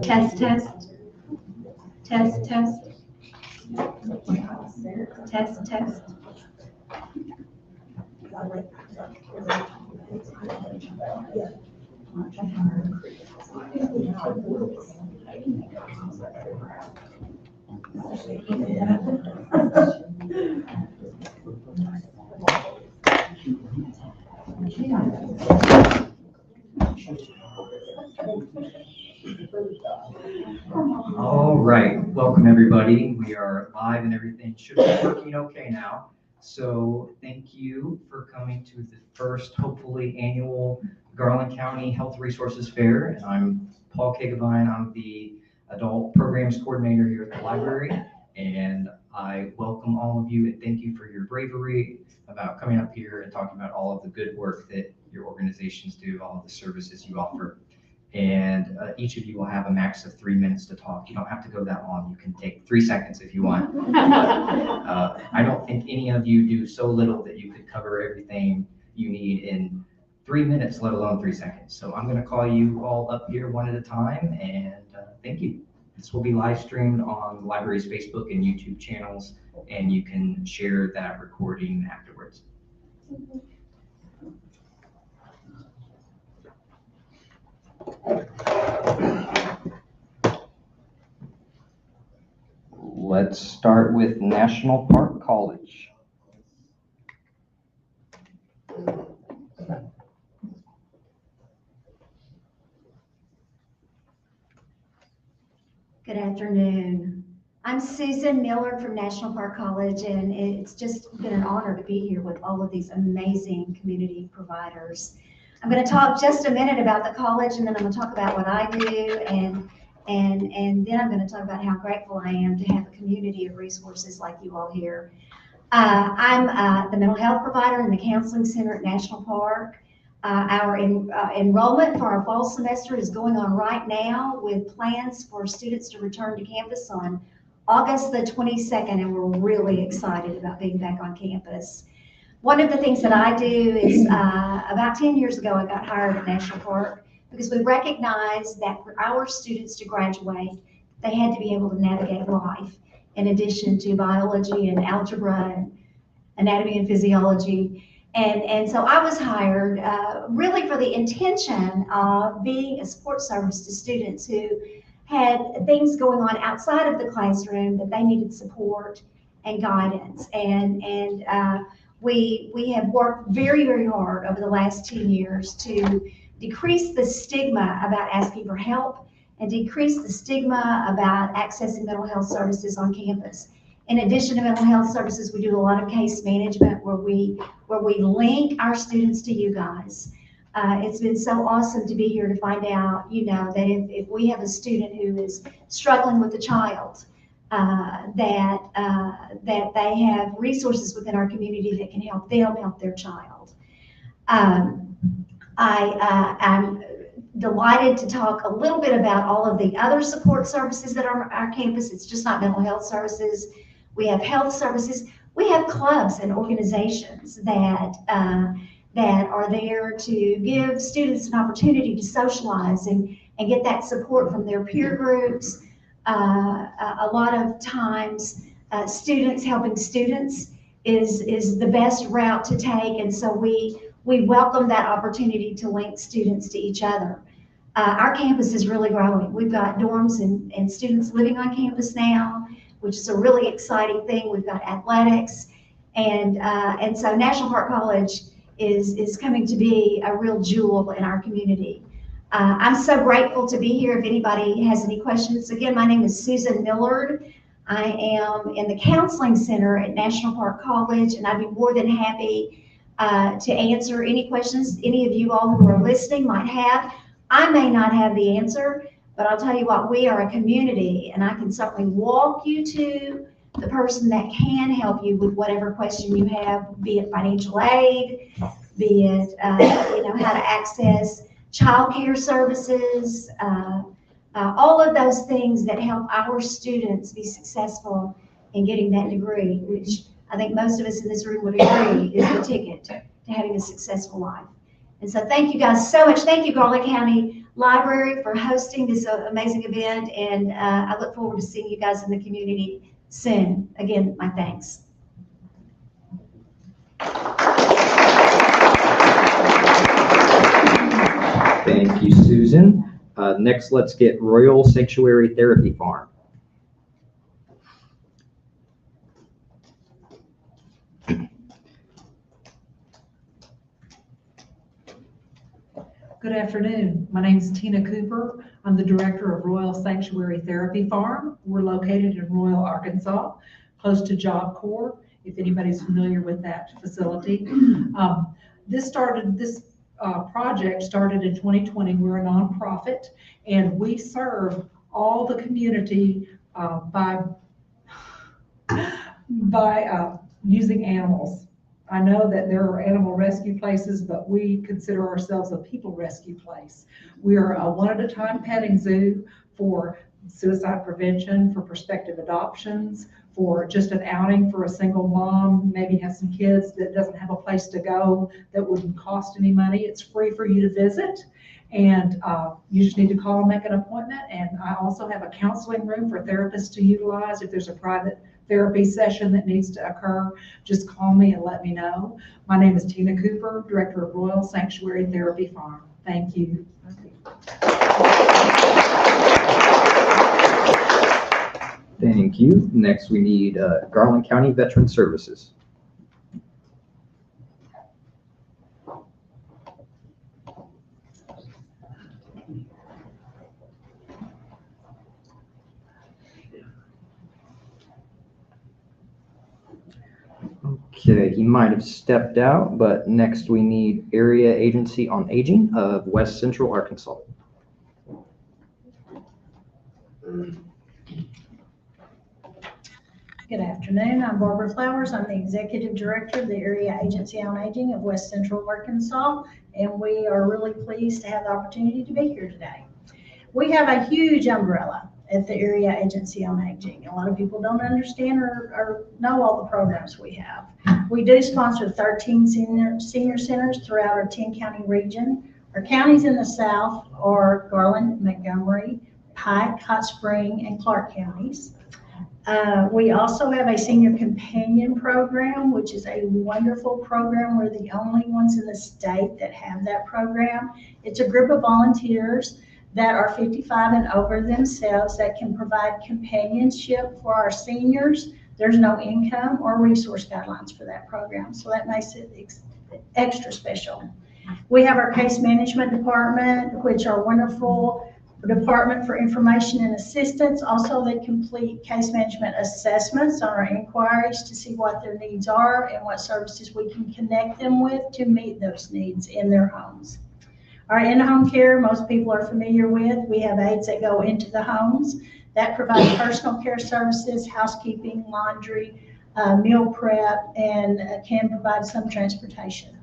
Test, test. Test, test. Test, test. All right, welcome everybody. We are live and everything should be working okay now. So thank you for coming to the first, hopefully, annual Garland County Health Resources Fair. And I'm Paul Kagavine. I'm the Adult Programs Coordinator here at the library. And I welcome all of you and thank you for your bravery about coming up here and talking about all of the good work that your organizations do, all of the services you offer. And each of you will have a max of 3 minutes to talk. You don't have to go that long. You can take 3 seconds if you want. I don't think any of you do so little that you could cover everything you need in 3 minutes, let alone 3 seconds. So I'm going to call you all up here one at a time, and thank you. This will be live streamed on the library's Facebook and YouTube channels, and you can share that recording afterwards. Let's start with National Park College. Good afternoon. I'm Susan Miller from National Park College, and it's just been an honor to be here with all of these amazing community providers. I'm going to talk just a minute about the college, and then I'm going to talk about what I do, and then I'm going to talk about how grateful I am to have a community of resources like you all here. I'm the mental health provider in the counseling center at National Park. Our enrollment for our fall semester is going on right now with plans for students to return to campus on August the 22nd, and we're really excited about being back on campus. One of the things that I do is about 10 years ago, I got hired at National Park because we recognized that for our students to graduate, they had to be able to navigate life in addition to biology and algebra and anatomy and physiology. And so I was hired really for the intention of being a support service to students who had things going on outside of the classroom that they needed support and guidance. And we have worked very, very hard over the last 10 years to decrease the stigma about asking for help and decrease the stigma about accessing mental health services on campus. In addition to mental health services, we do a lot of case management where we link our students to you guys. It's been so awesome to be here to find out, that if we have a student who is struggling with a child, that they have resources within our community that can help them help their child. I'm delighted to talk a little bit about all of the other support services that are on our campus. It's just not mental health services. We have health services. We have clubs and organizations that are there to give students an opportunity to socialize and get that support from their peer groups. A lot of times, students helping students is the best route to take, and so we welcome that opportunity to link students to each other. Our campus is really growing. We've got dorms and students living on campus now, which is a really exciting thing. We've got athletics, and so National Park College is coming to be a real jewel in our community. I'm so grateful to be here. If anybody has any questions, again, my name is Susan Millard. I am in the counseling center at National Park College, and I'd be more than happy to answer any questions any of you all who are listening might have. I may not have the answer, but I'll tell you what, we are a community, and I can certainly walk you to the person that can help you with whatever question you have, be it financial aid, be it how to access child care services, all of those things that help our students be successful in getting that degree, which I think most of us in this room would agree is the ticket to having a successful life. And so thank you guys so much. Thank you, Garland County Library for hosting this amazing event, and I look forward to seeing you guys in the community soon. Again, my thanks. Thank you, Susan. Next, let's get Royal Sanctuary Therapy Farm. Good afternoon. My name is Tina Cooper. I'm the director of Royal Sanctuary Therapy Farm. We're located in Royal, Arkansas, close to Job Corps, if anybody's familiar with that facility. This project started in 2020. We're a nonprofit, and we serve all the community by using animals. I know that there are animal rescue places, but we consider ourselves a people rescue place. We are a one-at-a-time petting zoo for suicide prevention, for prospective adoptions, for just an outing for a single mom, maybe has some kids that doesn't have a place to go that wouldn't cost any money. It's free for you to visit, and you just need to call and make an appointment. And I also have a counseling room for therapists to utilize. If there's a private therapy session that needs to occur, just call me and let me know. My name is Tina Cooper, Director of Royal Sanctuary Therapy Farm. Thank you. Thank you. Next, we need Garland County Veteran Services. Okay, he might have stepped out, but next we need Area Agency on Aging of West Central Arkansas. Good afternoon. I'm Barbara Flowers. I'm the Executive Director of the Area Agency on Aging of West Central Arkansas, and we are really pleased to have the opportunity to be here today. We have a huge umbrella at the Area Agency on Aging. A lot of people don't understand or know all the programs we have. We do sponsor 13 senior centers throughout our 10-county region. Our counties in the south are Garland, Montgomery, Pike, Hot Spring, and Clark counties. We also have a senior companion program, which is a wonderful program. We're the only ones in the state that have that program. It's a group of volunteers that are 55 and over themselves that can provide companionship for our seniors. There's no income or resource guidelines for that program, so that makes it extra special. We have our case management department, which are wonderful department for information and assistance. Also, they complete case management assessments on our inquiries to see what their needs are and what services we can connect them with to meet those needs in their homes. Our in-home care, most people are familiar with. We have aides that go into the homes that provide personal care services, housekeeping, laundry, meal prep, and can provide some transportation.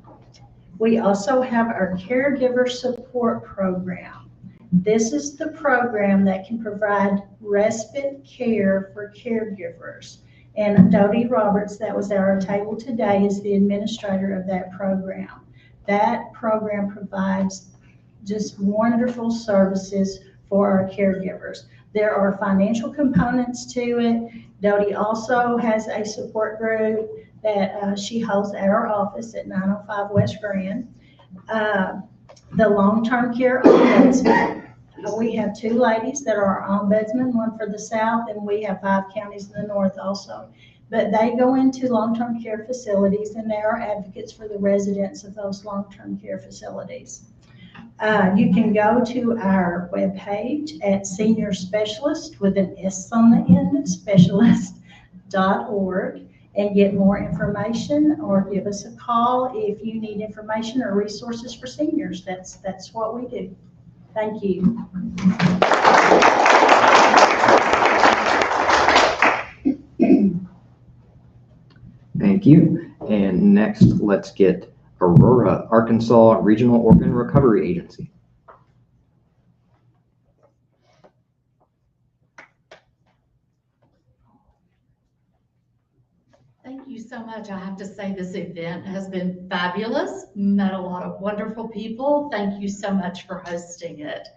We also have our caregiver support program. This is the program that can provide respite care for caregivers. And Dodie Roberts, that was at our table today, is the administrator of that program. That program provides just wonderful services for our caregivers. There are financial components to it. Dodie also has a support group that she holds at our office at 905 West Grand. The long-term care ombudsman. We have two ladies that are our ombudsman, one for the south, and we have 5 counties in the north also. But they go into long-term care facilities, and they are advocates for the residents of those long-term care facilities. You can go to our webpage at Senior Specialist with an S on the end, specialist.org, and get more information, or give us a call if you need information or resources for seniors. That's what we do. Thank you. Thank you. And next, let's get Aurora, Arkansas Regional Organ Recovery Agency. Thank you so much. I have to say this event has been fabulous. Met a lot of wonderful people. Thank you so much for hosting it.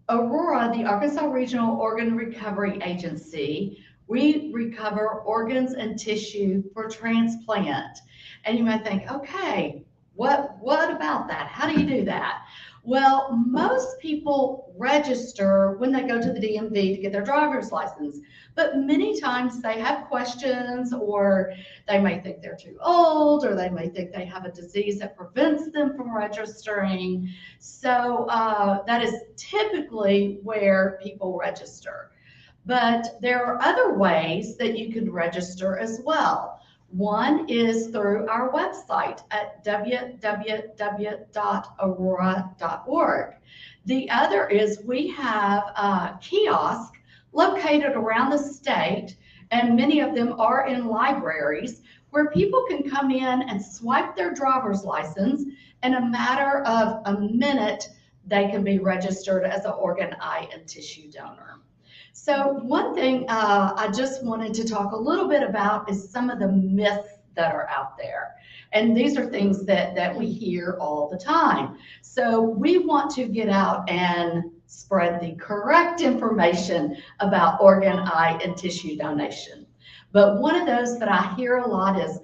Aurora, the Arkansas Regional Organ Recovery Agency, we recover organs and tissue for transplant. And you might think, okay, what about that? How do you do that? Well, most people register when they go to the DMV to get their driver's license, but many times they have questions, or they may think they're too old, or they may think they have a disease that prevents them from registering. So that is typically where people register. But there are other ways that you can register as well. One is through our website at www.aurora.org. The other is we have a kiosk located around the state, and many of them are in libraries, where people can come in and swipe their driver's license. In a matter of a minute, they can be registered as an organ, eye, and tissue donor. So one thing I just wanted to talk a little bit about is some of the myths that are out there. And these are things that we hear all the time. So we want to get out and spread the correct information about organ, eye, and tissue donation. But one of those that I hear a lot is,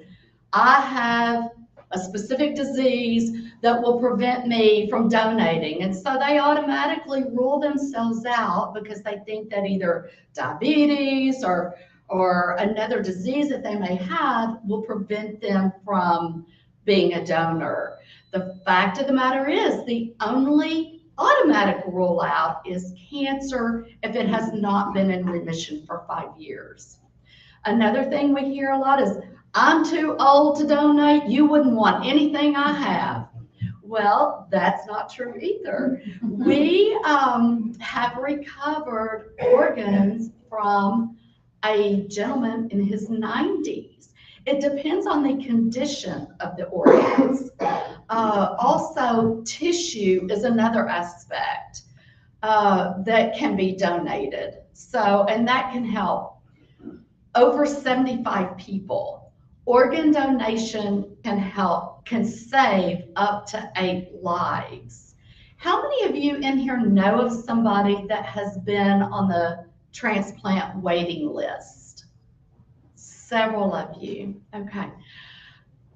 I have a specific disease that will prevent me from donating. And so they automatically rule themselves out because they think that either diabetes or another disease that they may have will prevent them from being a donor. The fact of the matter is, the only automatic rule out is cancer if it has not been in remission for 5 years. Another thing we hear a lot is, I'm too old to donate. You wouldn't want anything I have. Well, that's not true either. We have recovered organs from a gentleman in his 90s. It depends on the condition of the organs. Also, tissue is another aspect that can be donated. So, and that can help over 75 people. Organ donation can save up to 8 lives. How many of you in here know of somebody that has been on the transplant waiting list? Several of you, okay.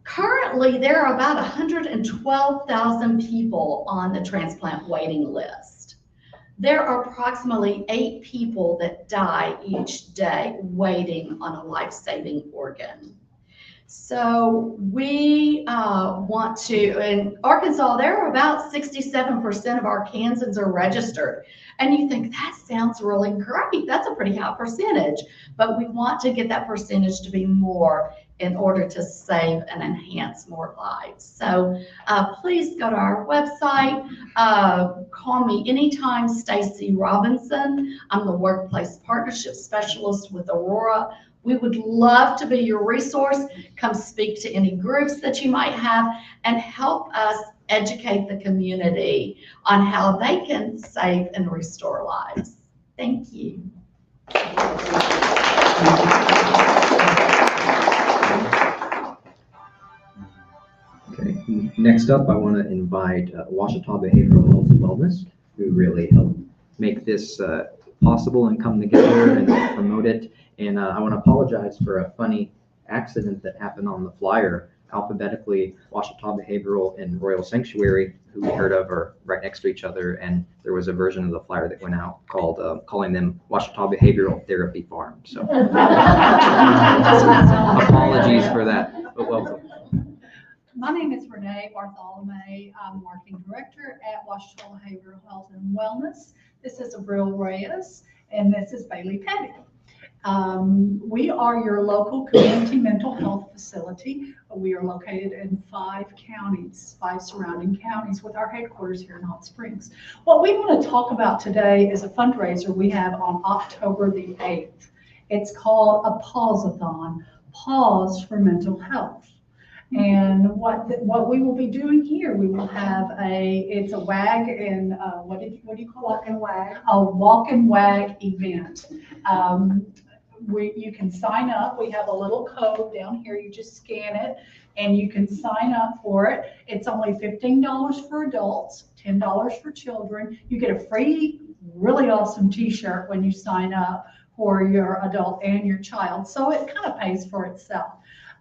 Currently, there are about 112,000 people on the transplant waiting list. There are approximately 8 people that die each day waiting on a life-saving organ. So we want to, in Arkansas, there are about 67% of Arkansans are registered. And you think, that sounds really great. That's a pretty high percentage. But we want to get that percentage to be more in order to save and enhance more lives. So please go to our website. Call me anytime, Stacy Robinson. I'm the Workplace Partnership Specialist with Aurora. We would love to be your resource. Come speak to any groups that you might have and help us educate the community on how they can save and restore lives. Thank you. Okay, next up, I want to invite Ouachita Behavioral Health and Wellness, who really helped make this possible and come together and promote it. And I want to apologize for a funny accident that happened on the flyer. Alphabetically, Ouachita Behavioral and Royal Sanctuary, who we heard of, are right next to each other. And there was a version of the flyer that went out called calling them Ouachita Behavioral Therapy Farm. So apologies for that, but welcome. My name is Renee Bartholomew. I'm Marketing Director at Ouachita Behavioral Health and Wellness. This is Abril Reyes, and this is Bailey Petty. We are your local community mental health facility. We are located in 5 counties, 5 surrounding counties, with our headquarters here in Hot Springs. What we want to talk about today is a fundraiser we have on October the 8th. It's called a Pause-a-thon, Pause for Mental Health. And what we will be doing here, we will have it's a WAG and what do you call it? Walk and wag. A walk and wag event. you can sign up. We have a little code down here. You just scan it and you can sign up for it. It's only $15 for adults, $10 for children. You get a free, really awesome t-shirt when you sign up for your adult and your child. So it kind of pays for itself.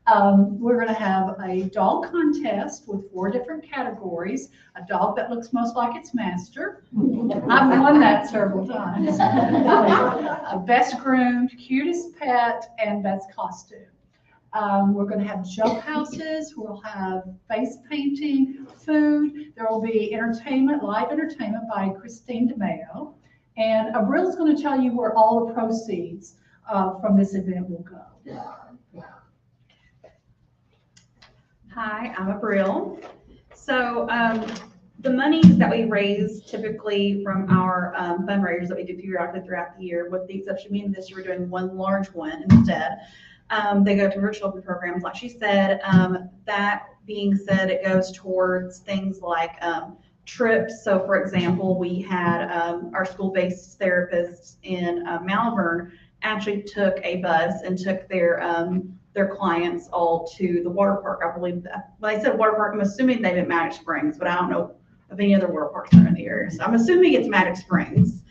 We're going to have a dog contest with 4 different categories. A dog that looks most like its master. I've won that several times. Best groomed, cutest pet, and best costume. We're going to have jump houses. We'll have face painting, food. There will be entertainment, live entertainment by Christine DeMeo. And Abril's going to tell you where all the proceeds from this event will go. Hi, I'm Abril. So the monies that we raise typically from our fundraisers that we do periodically throughout the year, with the exception being this year, we're doing one large one instead. They go to our children programs, like she said. That being said, it goes towards things like trips. So for example, we had our school-based therapists in Malvern actually took a bus and took their clients all to the water park. I believe that, when I said water park, I'm assuming they meant Magic Springs, but I don't know of any other water parks that are in the area. So I'm assuming it's Magic Springs.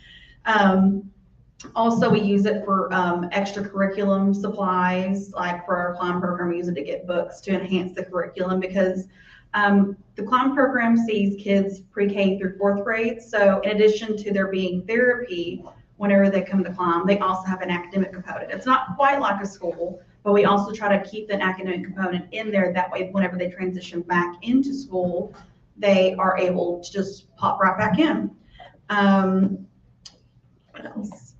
Also, we use it for extra curriculum supplies, like for our climb program, we use it to get books to enhance the curriculum, because the climb program sees kids pre-K through 4th grade. So in addition to there being therapy whenever they come to climb, they also have an academic component. It's not quite like a school, but we also try to keep an academic component in there. That way, whenever they transition back into school, they are able to just pop right back in. What else?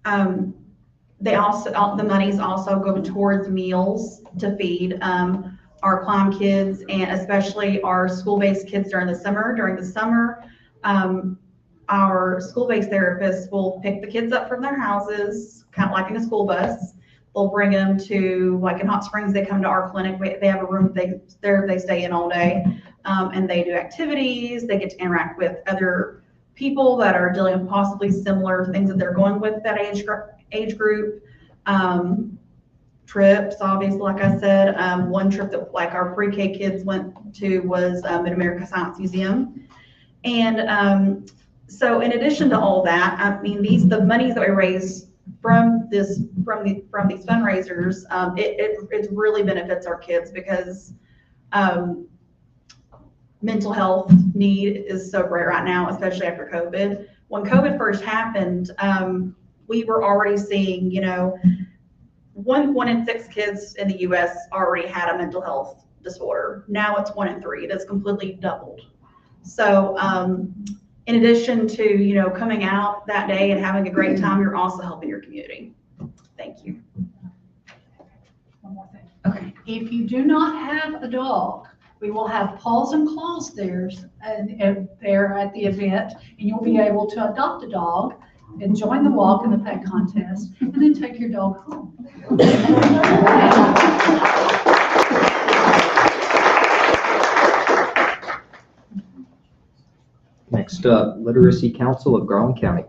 They also, the monies also go towards meals to feed our climb kids, and especially our school-based kids during the summer. During the summer, our school-based therapists will pick the kids up from their houses, kind of like in a school bus. They'll bring them to, like in Hot Springs, they come to our clinic. They have a room they stay in all day, and they do activities. They get to interact with other people that are dealing with possibly similar things that they're going with that age group. Trips, obviously, like I said, one trip that like our pre-K kids went to was Mid-America Science Museum. And so in addition to all that, I mean, the monies that we raise from these fundraisers, it really benefits our kids, because mental health need is so great right now, especially after COVID. When COVID first happened, we were already seeing, you know, one in 6 kids in the U.S. already had a mental health disorder. Now it's 1 in 3. That's completely doubled. So in addition to, you know, coming out that day and having a great time, you're also helping your community. Thank you. One more thing. Okay. If you do not have a dog, we will have paws and claws there at the event, and you'll be able to adopt a dog and join the walk and the pet contest, and then take your dog home. Next up, Literacy Council of Garland County.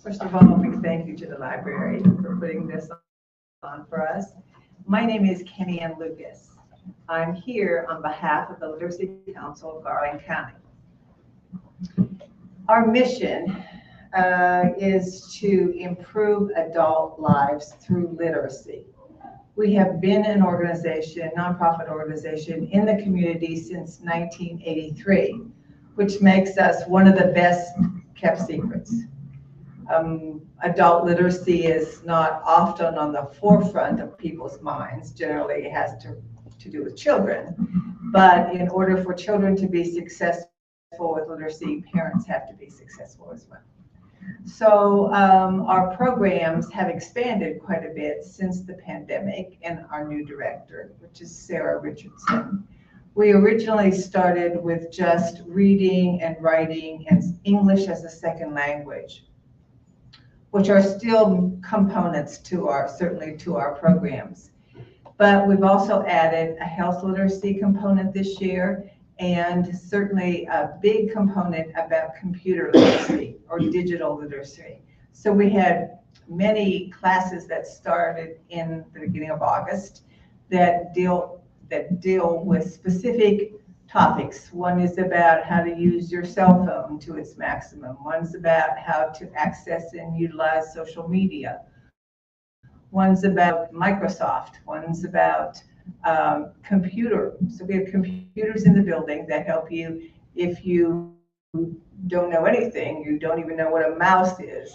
First of all, a big thank you to the library for putting this on for us. My name is Kenny Ann Lucas. I'm here on behalf of the Literacy Council of Garland County. Our mission is to improve adult lives through literacy. We have been an organization, nonprofit organization in the community since 1983, which makes us one of the best kept secrets. Adult literacy is not often on the forefront of people's minds. Generally, it has to do with children. But in order for children to be successful with literacy, parents have to be successful as well. So our programs have expanded quite a bit since the pandemic, and our new director, which is Sarah Richardson. We originally started with just reading and writing and English as a second language, which are still components to certainly to our programs. But we've also added a health literacy component this year, and certainly a big component about computer literacy or digital literacy. So we had many classes that started in the beginning of August that deal with specific topics. One is about how to use your cell phone to its maximum. One's about how to access and utilize social media. One's about Microsoft. One's about computer. So we have computers in the building that help you if you don't know anything, you don't even know what a mouse is.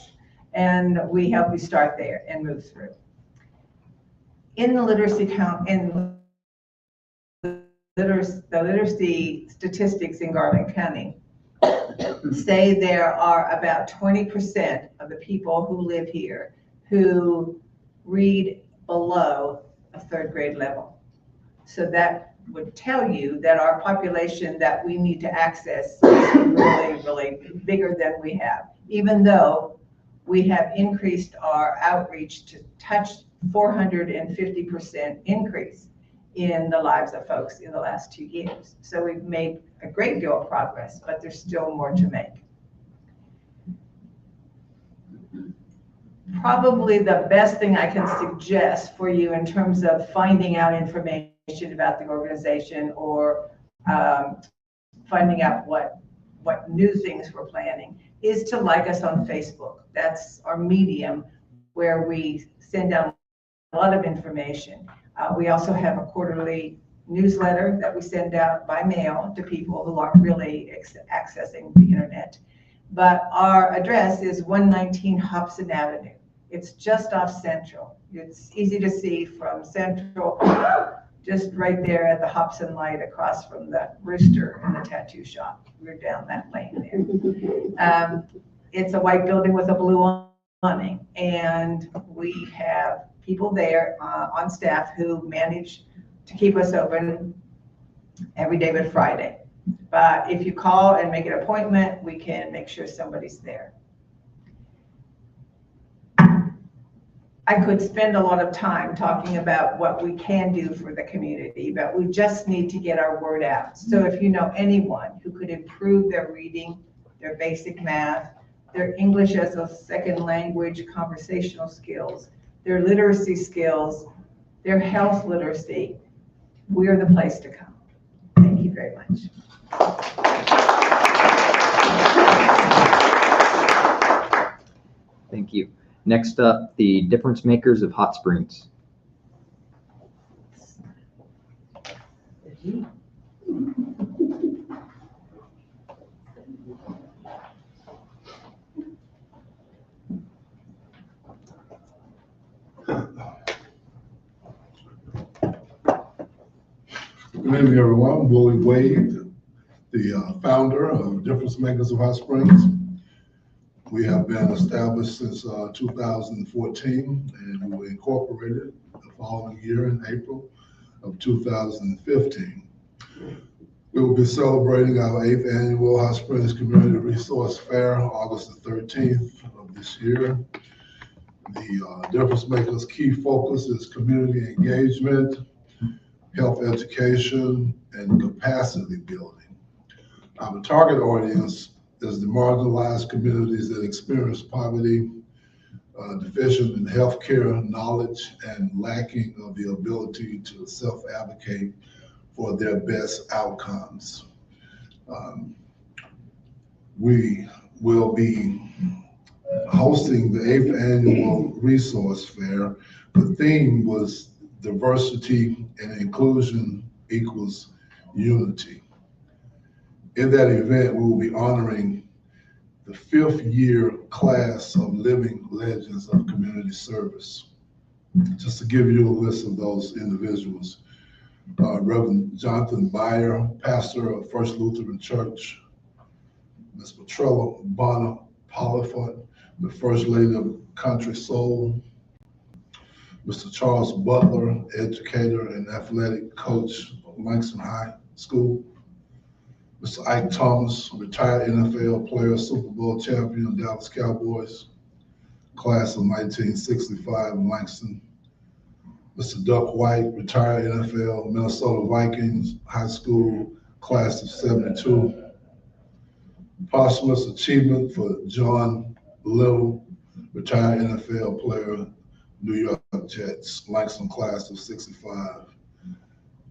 And we help you start there and move through. In the literacy count, in the literacy statistics in Garland County say there are about 20% of the people who live here who read below a third grade level. So that would tell you that our population that we need to access is really, really bigger than we have, even though we have increased our outreach to touch 450% increase in the lives of folks in the last 2 years. So we've made a great deal of progress, but there's still more to make. Probably the best thing I can suggest for you in terms of finding out information about the organization or finding out what new things we're planning is to like us on Facebook. That's our medium where we send out a lot of information. We also have a quarterly newsletter that we send out by mail to people who aren't really accessing the internet. But our address is 119 Hobson Avenue. It's just off Central. It's easy to see from Central, just right there at the Hobson light across from the Rooster and the tattoo shop. We're down that lane there. It's a white building with a blue awning, and we have people there on staff who manage to keep us open every day but Friday. But if you call and make an appointment, we can make sure somebody's there. I could spend a lot of time talking about what we can do for the community, but we just need to get our word out. So if you know anyone who could improve their reading, their basic math, their English as a second language conversational skills, their literacy skills, their health literacy, we're the place to come. Thank you very much. Thank you. Next up, the difference makers of Hot Springs. Good evening, everyone. I'm Willie Wade, the founder of Difference Makers of Hot Springs. We have been established since 2014, and we were incorporated the following year in April of 2015. We will be celebrating our 8th annual Hot Springs Community Resource Fair, August the 13th of this year. The Difference Makers' key focus is community engagement, health education, and capacity building. Our target audience is the marginalized communities that experience poverty, deficient in healthcare knowledge, and lacking of the ability to self-advocate for their best outcomes. We will be hosting the 8th annual resource fair. The theme was diversity and inclusion equals unity. In that event, we will be honoring the 5th year class of living legends of community service. Just to give you a list of those individuals, Reverend Jonathan Byer, pastor of First Lutheran Church, Ms. Petrella Bonner Polifant, the First Lady of Country Soul, Mr. Charles Butler, educator and athletic coach of Langston High School, Mr. Ike Thomas, retired NFL player, Super Bowl champion, Dallas Cowboys, class of 1965 in Langston. Mr. Duck White, retired NFL, Minnesota Vikings high school class of 72. Posthumous achievement for John Little, retired NFL player, New York Jets, Langston class of 65.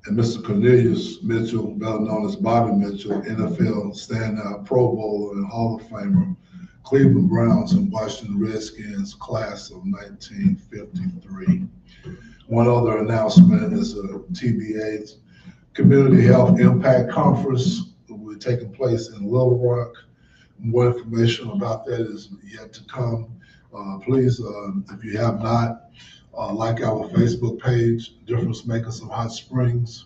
And Mr. Cornelius Mitchell, better known as Bobby Mitchell, NFL standout Pro Bowler and Hall of Famer, Cleveland Browns and Washington Redskins class of 1953. One other announcement is a TBA Community Health Impact Conference will be taking place in Little Rock. More information about that is yet to come. Please, if you have not, like our Facebook page, Difference Makers of Hot Springs,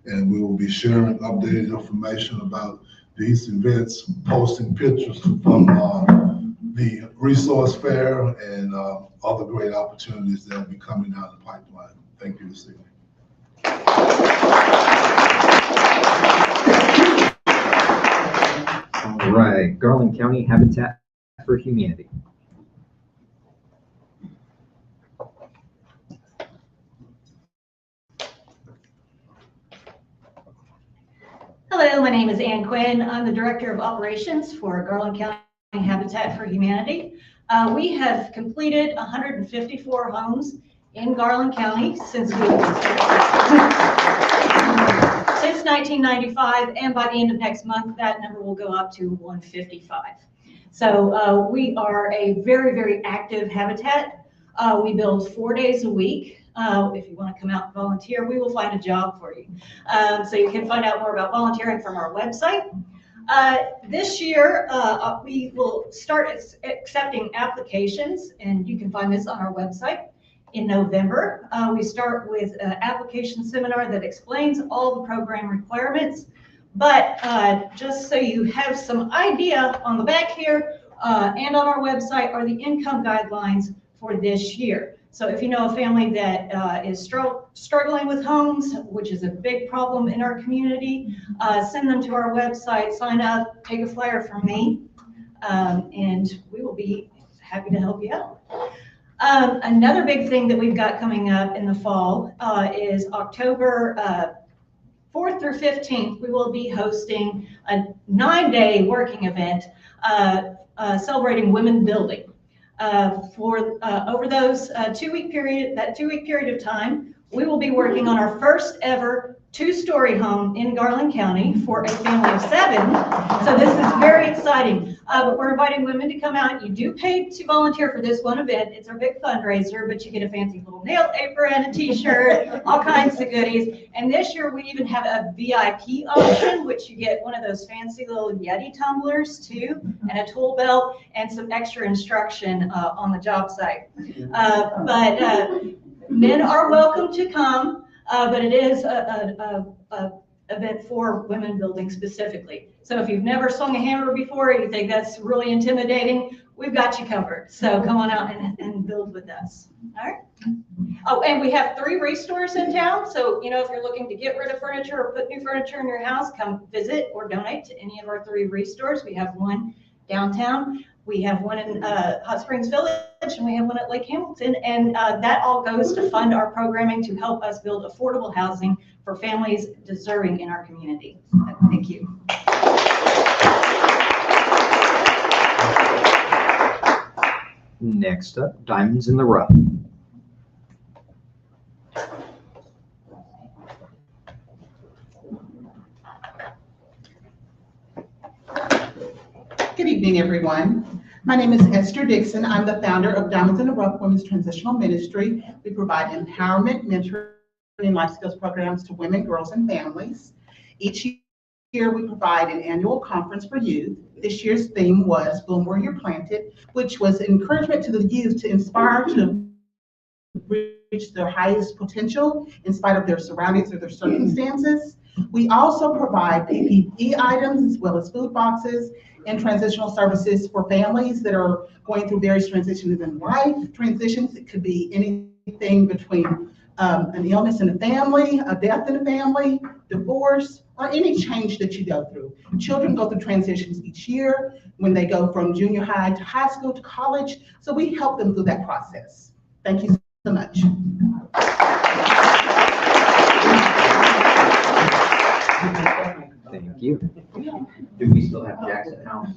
and we will be sharing updated information about these events, posting pictures from the resource fair and other great opportunities that will be coming down the pipeline. Thank you this evening. All right, Garland County Habitat for Humanity. Hello, my name is Ann Quinn. I'm the Director of Operations for Garland County Habitat for Humanity. We have completed 154 homes in Garland County since 1995, and by the end of next month, that number will go up to 155. So we are a very, very active habitat. We build 4 days a week. If you want to come out and volunteer, we will find a job for you. So you can find out more about volunteering from our website. This year, we will start accepting applications, and you can find this on our website. In November, we start with an application seminar that explains all the program requirements. But just so you have some idea, on the back here and on our website are the income guidelines for this year. So if you know a family that is struggling with homes, which is a big problem in our community, send them to our website, sign up, take a flyer from me, and we will be happy to help you out. Another big thing that we've got coming up in the fall is October 4th through 15th. We will be hosting a 9-day working event celebrating women building. For over those 2-week period, that 2-week period of time, we will be working on our first ever 2-story home in Garland County for a family of 7. So this is very exciting. But we're inviting women to come out. You do pay to volunteer for this one event. It's our big fundraiser, but you get a fancy little nail apron, a t-shirt, all kinds of goodies. And this year we even have a VIP option, which you get one of those fancy little Yeti tumblers too, and a tool belt and some extra instruction on the job site. But men are welcome to come. But it is a event for women building specifically. So if you've never swung a hammer before, you think that's really intimidating, we've got you covered. So come on out and build with us. All right. Oh, and we have 3 restores in town. So, you know, if you're looking to get rid of furniture or put new furniture in your house, come visit or donate to any of our 3 restores. We have one downtown. We have one in Hot Springs Village, and we have one at Lake Hamilton, and that all goes to fund our programming to help us build affordable housing for families deserving in our community. Thank you. Next up, Diamonds in the Rough. Good evening, everyone. My name is Esther Dixon. I'm the founder of Diamonds in the Rough Women's Transitional Ministry. We provide empowerment, mentoring, and life skills programs to women, girls, and families. Each year, we provide an annual conference for youth. This year's theme was Bloom Where You're Planted, which was encouragement to the youth to inspire to reach their highest potential in spite of their surroundings or their circumstances. We also provide PPE items as well as food boxes and transitional services for families that are going through various transitions in life. Transitions, it could be anything between an illness in the family, a death in the family, divorce, or any change that you go through. Children go through transitions each year when they go from junior high to high school to college, so we help them through that process. Thank you so much. Thank you. Do we still have Jackson House?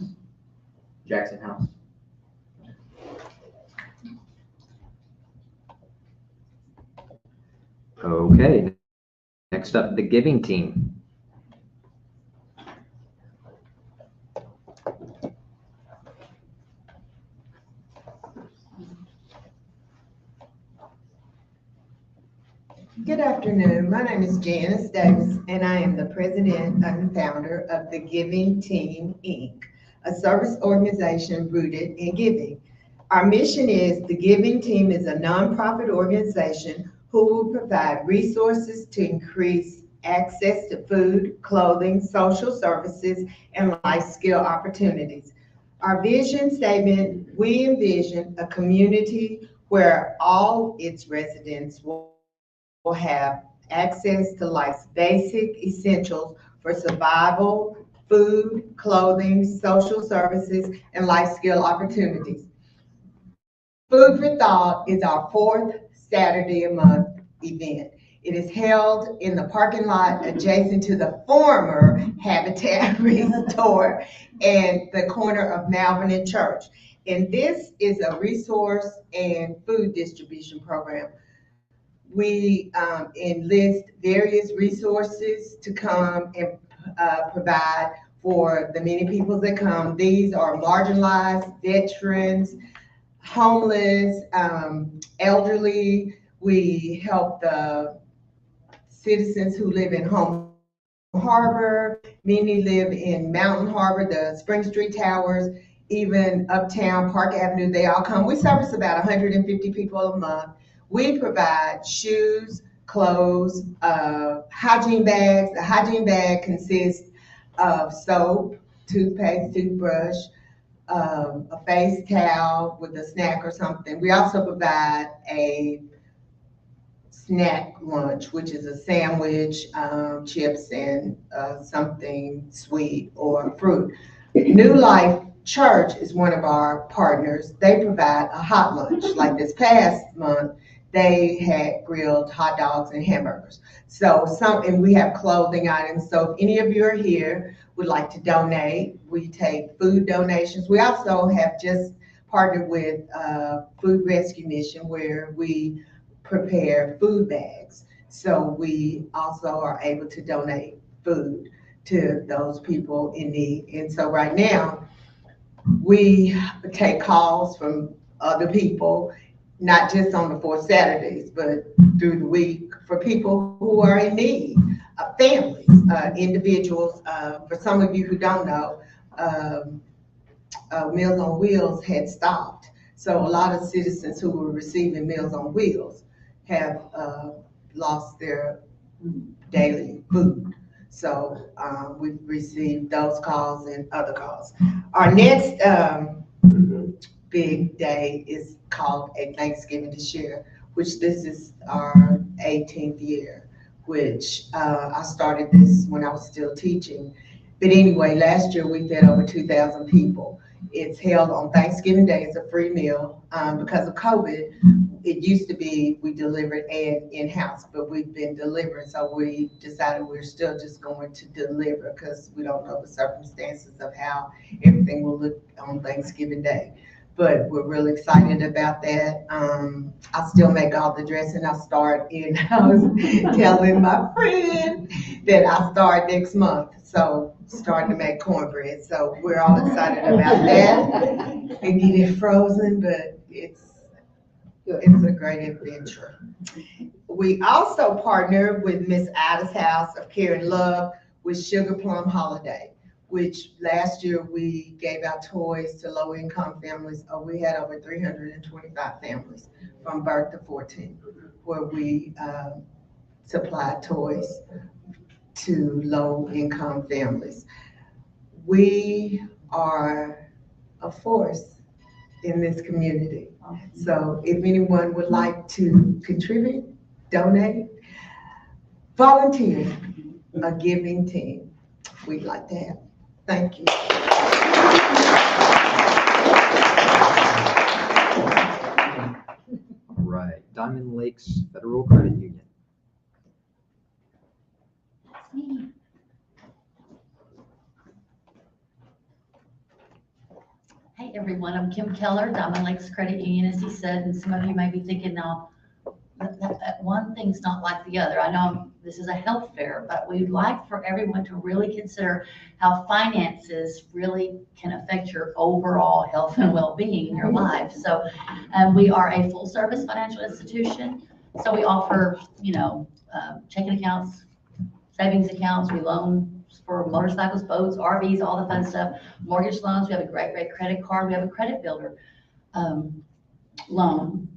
Jackson House. Okay, next up, the giving team. Good afternoon. My name is Janice Davis, and I am the president and founder of the Giving Team, Inc., a service organization rooted in giving. Our mission is the Giving Team is a nonprofit organization who will provide resources to increase access to food, clothing, social services, and life skill opportunities. Our vision statement, we envision a community where all its residents will have access to life's basic essentials for survival, food, clothing, social services, and life skill opportunities. Food for Thought is our fourth Saturday a month event. It is held in the parking lot adjacent to the former Habitat Restore and the corner of Malvern and Church. And this is a resource and food distribution program. We enlist various resources to come and provide for the many people that come. These are marginalized, veterans, homeless, elderly. We help the citizens who live in Home Harbor. Many live in Mountain Harbor, the Spring Street Towers, even Uptown, Park Avenue. They all come. We service about 150 people a month. We provide shoes, clothes, hygiene bags. The hygiene bag consists of soap, toothpaste, toothbrush, a face towel with a snack or something. We also provide a snack lunch, which is a sandwich, chips, and something sweet or fruit. New Life Church is one of our partners. They provide a hot lunch. Like this past month, they had grilled hot dogs and hamburgers. And we have clothing items. So if any of you are here, would like to donate, we take food donations. We also have just partnered with Food Rescue Mission, where we prepare food bags. So we also are able to donate food to those people in need. And so right now, we take calls from other people, not just on the 4 Saturdays, but through the week, for people who are in need, families, individuals. For some of you who don't know, Meals on Wheels had stopped. So a lot of citizens who were receiving Meals on Wheels have lost their daily food. So we've received those calls and other calls. Our next big day is called A Thanksgiving to Share, which this is our 18th year, which I started this when I was still teaching. But anyway, last year we fed over 2,000 people. It's held on Thanksgiving Day. It's a free meal. Because of COVID, it used to be we delivered and in-house, but we've been delivering. So we decided we're still just going to deliver because we don't know the circumstances of how everything will look on Thanksgiving Day. But we're really excited about that. I still make all the dressing. I was telling my friend that I start next month. So starting to make cornbread. So we're all excited about that and get it frozen, but it's a great adventure. We also partnered with Miss Ida's House of Care and Love with Sugar Plum Holiday, which last year we gave out toys to low-income families. We had over 325 families from birth to 14, where we supplied toys to low-income families. We are a force in this community. So if anyone would like to contribute, donate, volunteer, a giving team, we'd like to have. Thank you. All right, Donna. Diamond Lakes Federal Credit Union. That's me. Hey everyone, I'm Kim Keller, Diamond Lakes Credit Union, as he said, and some of you may be thinking now, that one thing's not like the other. I know this is a health fair, but we'd like for everyone to really consider how finances really can affect your overall health and well-being in your life. So we are a full-service financial institution. So we offer, checking accounts, savings accounts, we loan for motorcycles, boats, RVs, all the fun stuff, mortgage loans. We have a great credit card. We have a credit builder loan.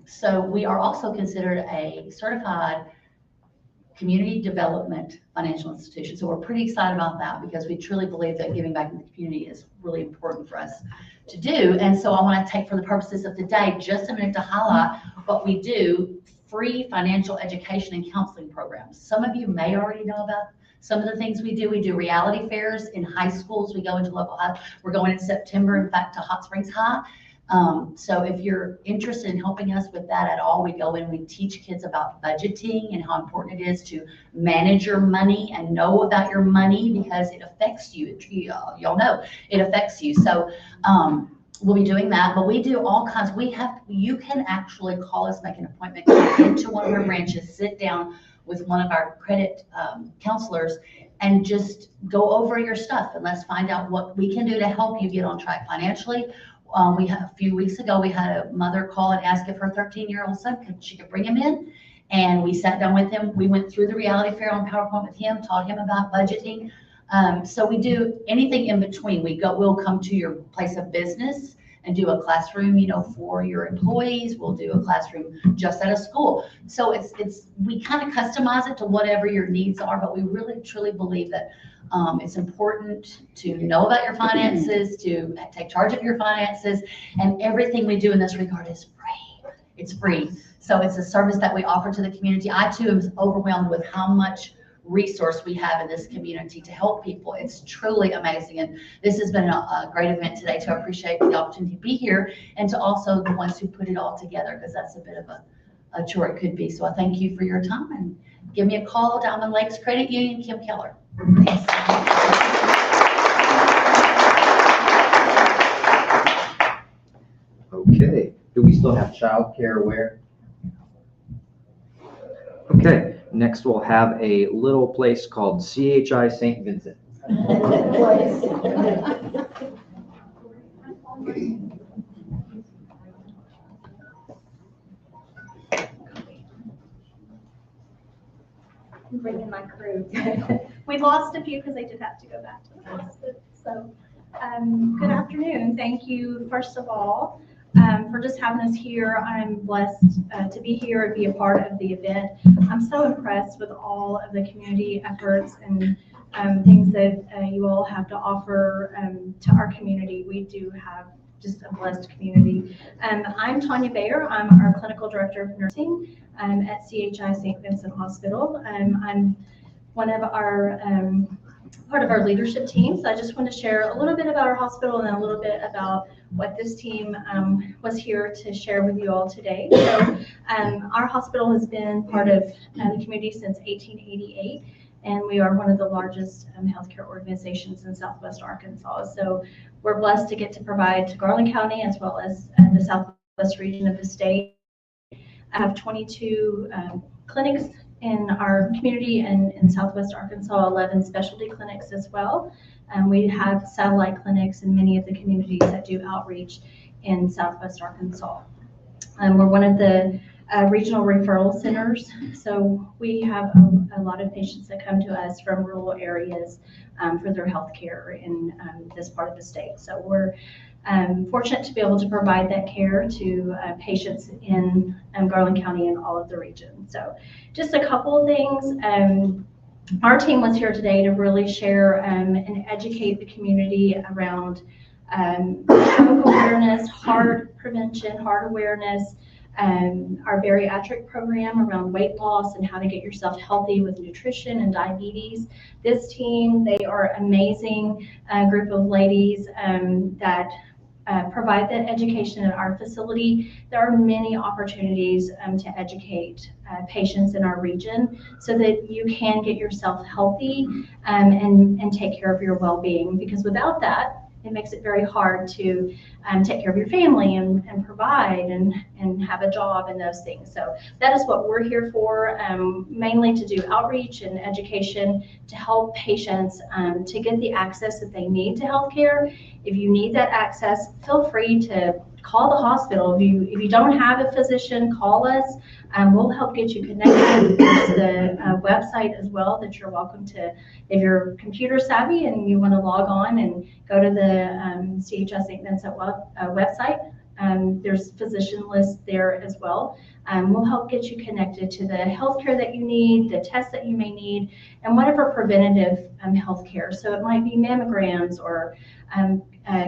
So we are also considered a certified community development financial institution. So we're pretty excited about that because we truly believe that giving back in the community is really important for us to do. And so I want to take, for the purposes of today, just a minute to highlight what we do: free financial education and counseling programs. Some of you may already know about some of the things we do. We do reality fairs in high schools. We go into local high. We're going in September, in fact, to Hot Springs High. So if you're interested in helping us with that at all, we go in, we teach kids about budgeting and how important it is to manage your money and know about your money because it affects you. Y'all know it affects you. So we'll be doing that, but we do all kinds. You can actually call us, make an appointment, come into one of our branches, sit down with one of our credit counselors and just go over your stuff and let's find out what we can do to help you get on track financially. A few weeks ago, we had a mother call and ask if her 13-year-old son she could bring him in. And we sat down with him. We went through the reality fair on PowerPoint with him, taught him about budgeting. So we do anything in between. We'll come to your place of business and do a classroom, for your employees. We'll do a classroom just at a school. So we kind of customize it to whatever your needs are, but we really truly believe that it's important to know about your finances, to take charge of your finances, and everything we do in this regard is free. It's free. So it's a service that we offer to the community. I too am overwhelmed with how much resource we have in this community to help people. It's truly amazing. And this has been a great event today, to appreciate the opportunity to be here and to also the ones who put it all together, because that's a bit of a chore it could be. So I thank you for your time, and give me a call, Diamond Lakes Credit Union, Kim Keller. Thanks. Okay, do we still have childcare where? Okay, next we'll have a little place called CHI St Vincent. I'm bringing my crew. We lost a few because they did have to go back to the hospital. So, good afternoon. Thank you, first of all, for just having us here. I'm blessed to be here and be a part of the event. I'm so impressed with all of the community efforts and things that you all have to offer to our community. We do have just a blessed community. I'm Tanya Bayer. I'm our clinical director of nursing at CHI St Vincent Hospital. I'm one of our part of our leadership team. So I just want to share a little bit about our hospital and then a little bit about what this team was here to share with you all today. So our hospital has been part of the community since 1888, and we are one of the largest healthcare organizations in Southwest Arkansas. So we're blessed to get to provide to Garland County as well as the Southwest region of the state. I have 22 clinics in our community and in Southwest Arkansas, 11 specialty clinics as well. We have satellite clinics in many of the communities that do outreach in Southwest Arkansas. We're one of the regional referral centers, so we have a lot of patients that come to us from rural areas for their health care in this part of the state. So we're fortunate to be able to provide that care to patients in Garland County and all of the region. So just a couple of things. Our team was here today to really share and educate the community around stroke awareness, heart prevention, heart awareness, our bariatric program around weight loss and how to get yourself healthy with nutrition and diabetes. This team, they are amazing group of ladies that provide the education at our facility, there are many opportunities to educate patients in our region so that you can get yourself healthy and take care of your well-being. Because without that, it makes it very hard to take care of your family and provide and have a job and those things. So that is what we're here for, mainly to do outreach and education to help patients to get the access that they need to healthcare. If you need that access, feel free to call the hospital. If you don't have a physician, call us. We'll help get you connected. There's the website as well that you're welcome to, if you're computer savvy and you want to log on and go to the CHS St Vincent website. There's physician lists there as well. We'll help get you connected to the healthcare that you need, the tests that you may need, and whatever preventative healthcare. So it might be mammograms or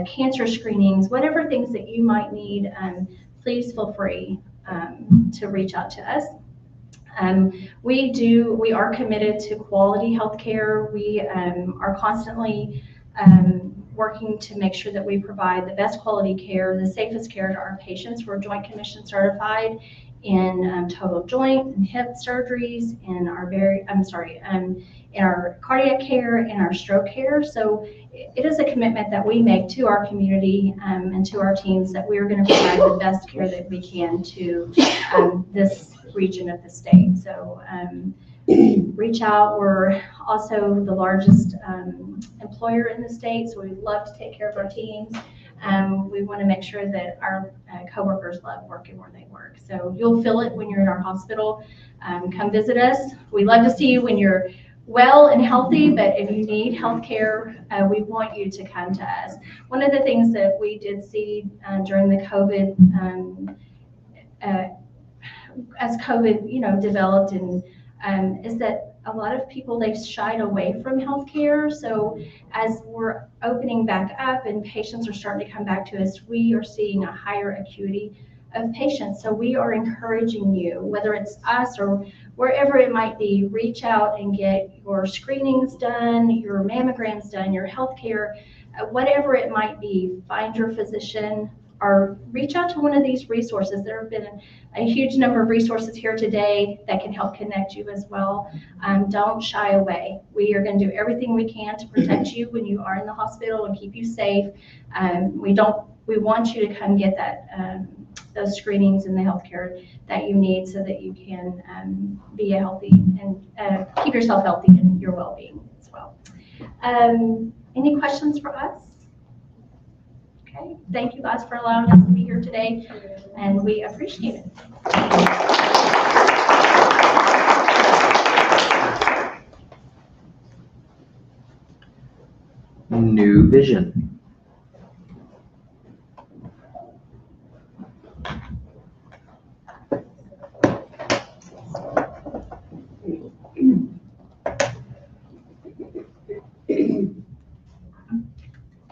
cancer screenings, whatever things that you might need. Please feel free to reach out to us. We are committed to quality healthcare. We are constantly working to make sure that we provide the best quality care, the safest care to our patients. We're Joint Commission certified in total joint and hip surgeries, in our in our cardiac care and our stroke care. So it is a commitment that we make to our community and to our teams that we are going to provide the best care that we can to this region of the state. So reach out. We're also the largest employer in the state, so we love to take care of our teams. We want to make sure that our coworkers love working where they work. So you'll feel it when you're in our hospital. Come visit us. We love to see you when you're well and healthy, but if you need health care, we want you to come to us. One of the things that we did see during the COVID, as COVID, developed and is that a lot of people, they've shied away from healthcare. So as we're opening back up and patients are starting to come back to us, we are seeing a higher acuity of patients. So we are encouraging you, whether it's us or wherever it might be, reach out and get your screenings done, your mammograms done, your healthcare, whatever it might be. Find your physician or reach out to one of these resources. There have been a huge number of resources here today that can help connect you as well. Don't shy away. We are going to do everything we can to protect you when you are in the hospital and keep you safe. We want you to come get that those screenings and the healthcare that you need so that you can be a healthy and keep yourself healthy and your well-being as well. Any questions for us? Okay, thank you guys for allowing us to be here today, and we appreciate it. New vision.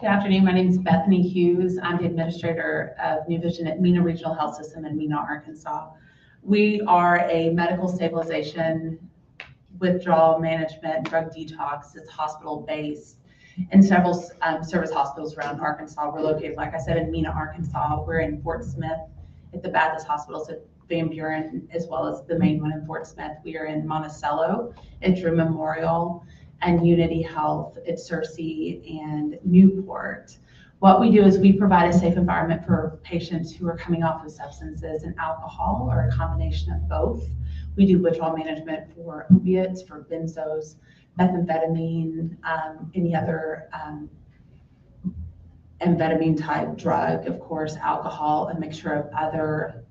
Good afternoon. My name is Bethany Hughes. I'm the administrator of New Vision at Mena Regional Health System in Mena, Arkansas. We are a medical stabilization, withdrawal management, drug detox. It's hospital-based in several service hospitals around Arkansas. We're located, like I said, in Mena, Arkansas. We're in Fort Smith at the Baptist Hospital, so Van Buren, as well as the main one in Fort Smith. We are in Monticello at Drew Memorial, and Unity Health at Searcy and Newport. What we do is we provide a safe environment for patients who are coming off of substances and alcohol, or a combination of both. We do withdrawal management for opiates, for benzos, methamphetamine, any other amphetamine type drug, of course, alcohol, a mixture of other.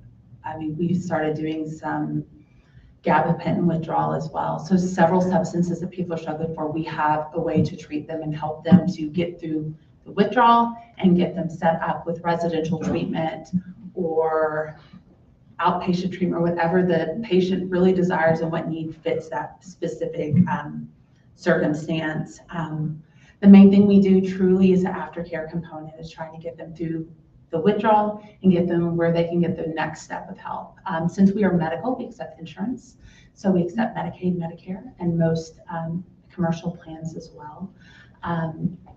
We started doing some gabapentin withdrawal as well. So several substances that people are struggling for, we have a way to treat them and help them to get through the withdrawal and get them set up with residential treatment or outpatient treatment, or whatever the patient really desires and what need fits that specific circumstance. The main thing we do truly is the aftercare component, is trying to get them through the withdrawal and get them where they can get the next step of help. Since we are medical, we accept insurance. So we accept Medicaid, Medicare, and most commercial plans as well.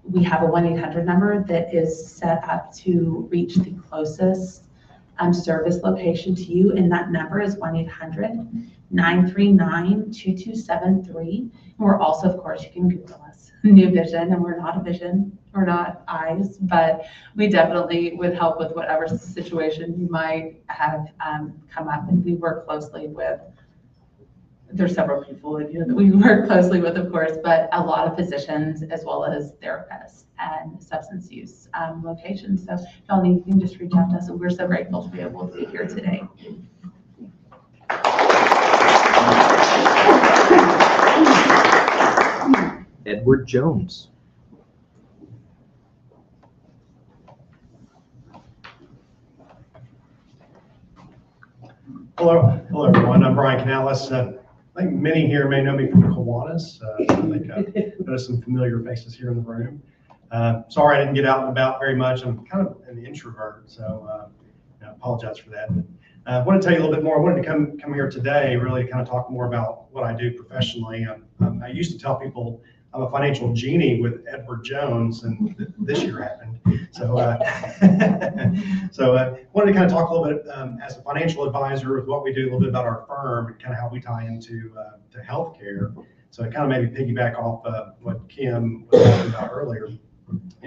we have a 1-800 number that is set up to reach the closest service location to you, and that number is 1-800-939-2273. And we're also, of course, you can Google us, New Vision, and we're not a vision, we're not eyes, but we definitely would help with whatever situation you might have come up. And we work closely with, there's several people in here that we work closely with, of course, but a lot of physicians as well as therapists and substance use locations. So if y'all need, you can just reach out to us, and we're so grateful to be able to be here today. Edward Jones. Hello everyone. I'm Brian Canales. I think many here may know me from Kiwanis. I think I've noticed some familiar faces here in the room. Sorry I didn't get out and about very much. I'm kind of an introvert, so I apologize for that. I want to tell you a little bit more. I wanted to come here today really to kind of talk more about what I do professionally. I used to tell people I'm a financial genie with Edward Jones, and this year happened. So, wanted to kind of talk a little bit as a financial advisor with what we do, a little bit about our firm, and kind of how we tie into to healthcare. So it kind of maybe piggyback off what Kim was talking about earlier.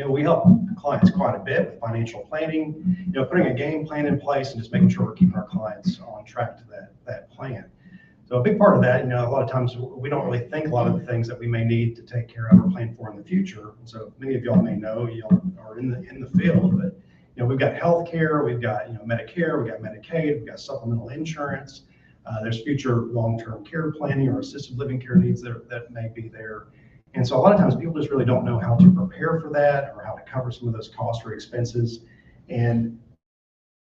We help clients quite a bit with financial planning, putting a game plan in place and just making sure we're keeping our clients on track to that plan. So a big part of that, a lot of times we don't really think a lot of the things that we may need to take care of or plan for in the future. And so many of y'all may know, y'all are in the field, but we've got healthcare, we've got Medicare, we've got Medicaid, we've got supplemental insurance. There's future long-term care planning or assisted living care needs that may be there. And so a lot of times people just really don't know how to prepare for that or how to cover some of those costs or expenses. And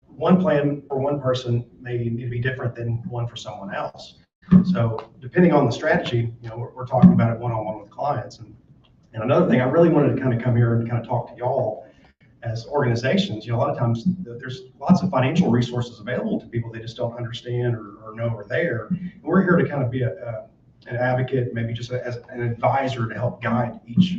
one plan for one person may need to be different than one for someone else. So depending on the strategy, we're talking about it one-on-one with clients. And another thing, I really wanted to kind of come here and kind of talk to y'all as organizations. A lot of times there's lots of financial resources available to people they just don't understand or know are there. And we're here to kind of be an advocate, maybe just as an advisor to help guide each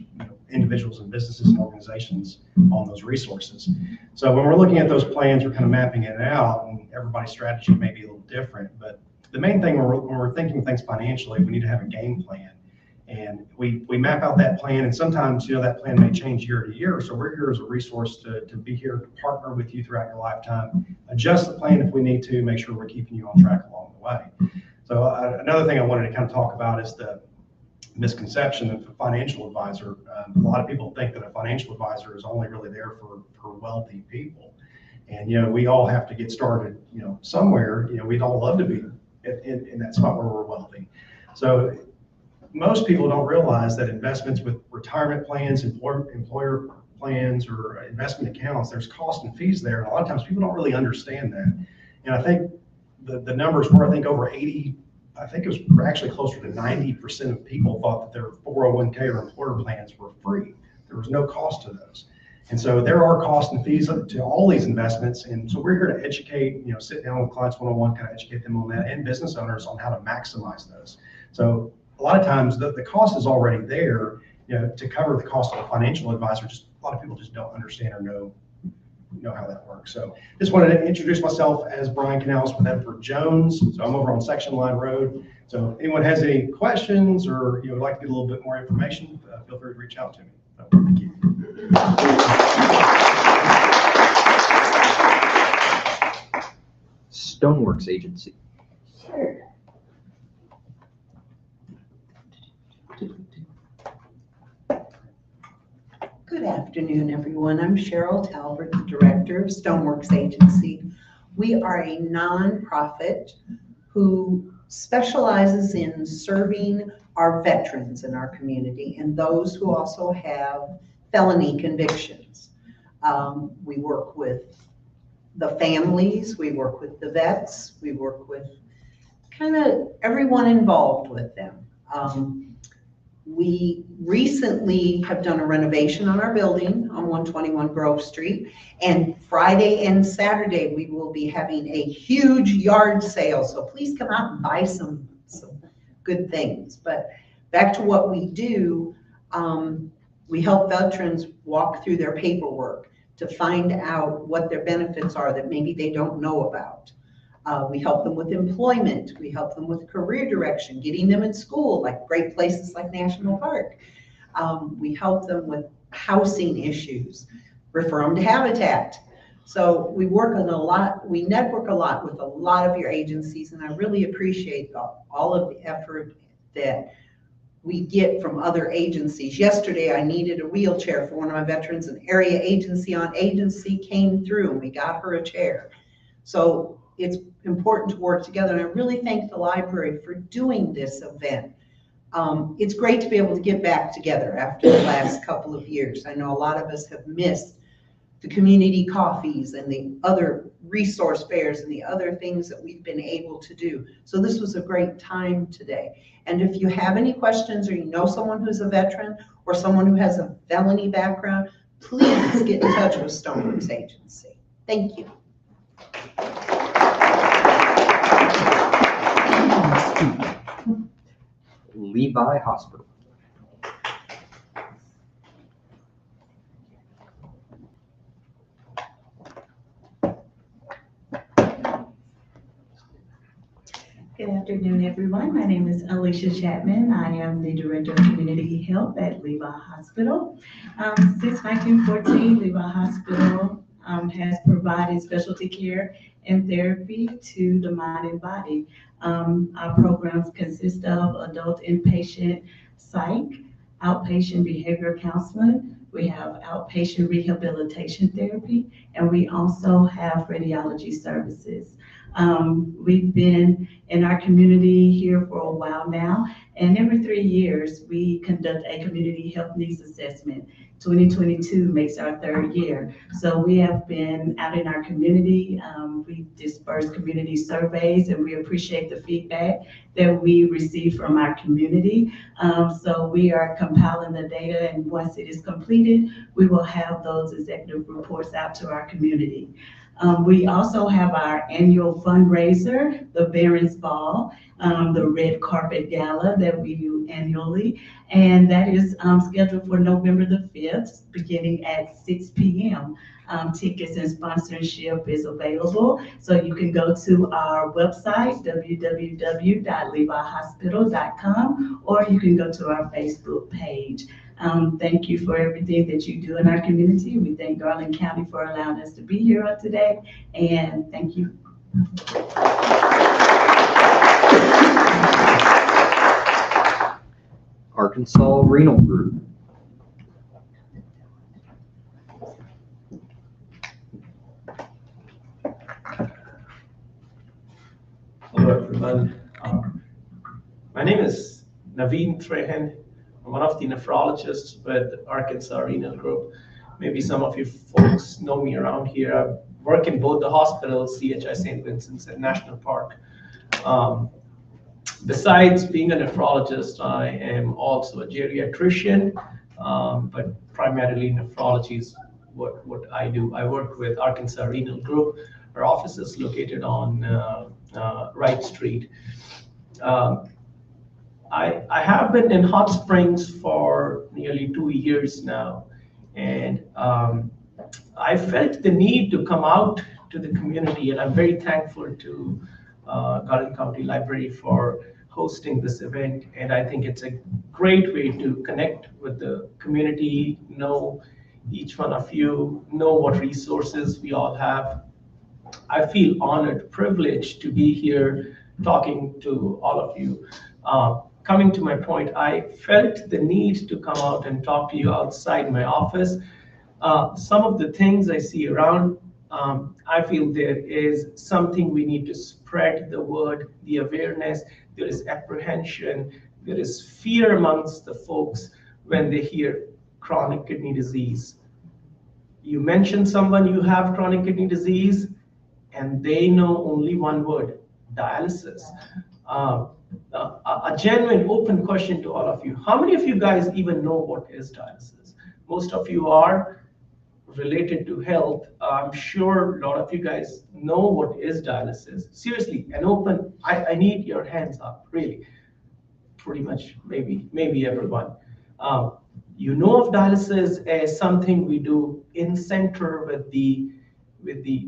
individuals and businesses and organizations on those resources. So when we're looking at those plans, we're kind of mapping it out, and everybody's strategy may be a little different. But the main thing when we're thinking things financially, we need to have a game plan. And we map out that plan, and sometimes that plan may change year to year. So we're here as a resource to be here to partner with you throughout your lifetime, adjust the plan if we need to, make sure we're keeping you on track along the way. So another thing I wanted to kind of talk about is the misconception of a financial advisor. A lot of people think that a financial advisor is only really there for wealthy people. And, we all have to get started, somewhere. We'd all love to be in that spot where we're wealthy. So most people don't realize that investments with retirement plans, employer plans, or investment accounts, there's cost and fees there. And a lot of times people don't really understand that. And I think the numbers were, over 80, I think it was actually closer to 90% of people thought that their 401k or employer plans were free. There was no cost to those. And so there are costs and fees to all these investments. And so we're here to educate, sit down with clients one-on-one, kind of educate them on that, and business owners on how to maximize those. So a lot of times the cost is already there, to cover the cost of a financial advisor. Just a lot of people just don't understand or know how that works. So just wanted to introduce myself as Brian Canales with Edward Jones. So I'm over on Section Line Road. So if anyone has any questions or would like to get a little bit more information, feel free to reach out to me. So, thank you. Stoneworks Agency. Sure. Good afternoon, everyone. I'm Cheryl Talbert, the Director of Stoneworks Agency. We are a nonprofit who specializes in serving our veterans in our community and those who also have felony convictions. We work with the families, we work with the vets, we work with kind of everyone involved with them. We recently have done a renovation on our building on 121 Grove Street, and Friday and Saturday we will be having a huge yard sale. So please come out and buy some good things. But back to what we do, We help veterans walk through their paperwork to find out what their benefits are that maybe they don't know about. We help them with employment. We help them with career direction, getting them in school, like great places like National Park. We help them with housing issues, refer them to Habitat. So we work on a lot, we network a lot with a lot of your agencies, and I really appreciate all of the effort that we get from other agencies. Yesterday, I needed a wheelchair for one of my veterans, an area agency on agency came through, and we got her a chair. So it's important to work together, and I really thank the library for doing this event. It's great to be able to get back together after the last couple of years. I know a lot of us have missed the community coffees and the other resource fairs and the other things that we've been able to do. So this was a great time today. And if you have any questions, or you know someone who's a veteran or someone who has a felony background, please get in touch with Stoneworks Agency. Thank you. Levi Hospital. Good afternoon, everyone. My name is Alicia Chapman. I am the Director of Community Health at Levi Hospital. Since 1914, Levi Hospital has provided specialty care and therapy to the mind and body. Our programs consist of adult inpatient psych, outpatient behavioral counseling, we have outpatient rehabilitation therapy, and we also have radiology services. We've been in our community here for a while now, and every 3 years we conduct a community health needs assessment. 2022 makes our 3rd year. So we have been out in our community. We disperse community surveys, and we appreciate the feedback that we receive from our community. So we are compiling the data, and once it is completed, we will have those executive reports out to our community. We also have our annual fundraiser, the Barron's Ball, the Red Carpet Gala that we do annually. And that is scheduled for November the 5th, beginning at 6 p.m. Tickets and sponsorship is available. So you can go to our website, www.levihospital.com, or you can go to our Facebook page. Thank you for everything that you do in our community. We thank Garland County for allowing us to be here today, and thank you. Arkansas Renal Group. Hello, everyone. My name is Naveen Trehan. I'm one of the nephrologists with Arkansas Renal Group. Maybe some of you folks know me around here. I work in both the hospitals, CHI St. Vincent's and National Park. Besides being a nephrologist, I am also a geriatrician, but primarily nephrology is what I do. I work with Arkansas Renal Group. Our office is located on Wright Street. I have been in Hot Springs for nearly 2 years now, and I felt the need to come out to the community, and I'm very thankful to Garland County Library for hosting this event. And I think it's a great way to connect with the community, know each one of you, know what resources we all have. I feel honored, privileged to be here talking to all of you. Coming to my point, I felt the need to come out and talk to you outside my office. Some of the things I see around, I feel there is something we need to spread the word, the awareness. There is apprehension, there is fear amongst the folks when they hear chronic kidney disease. You mention someone you have chronic kidney disease, and they know only one word: dialysis. A genuine open question to all of you. How many of you guys even know what is dialysis? Most of you are related to health. I'm sure a lot of you guys know what is dialysis. Seriously, an open, I need your hands up, really. Pretty much, maybe everyone. You know of dialysis as something we do in center with the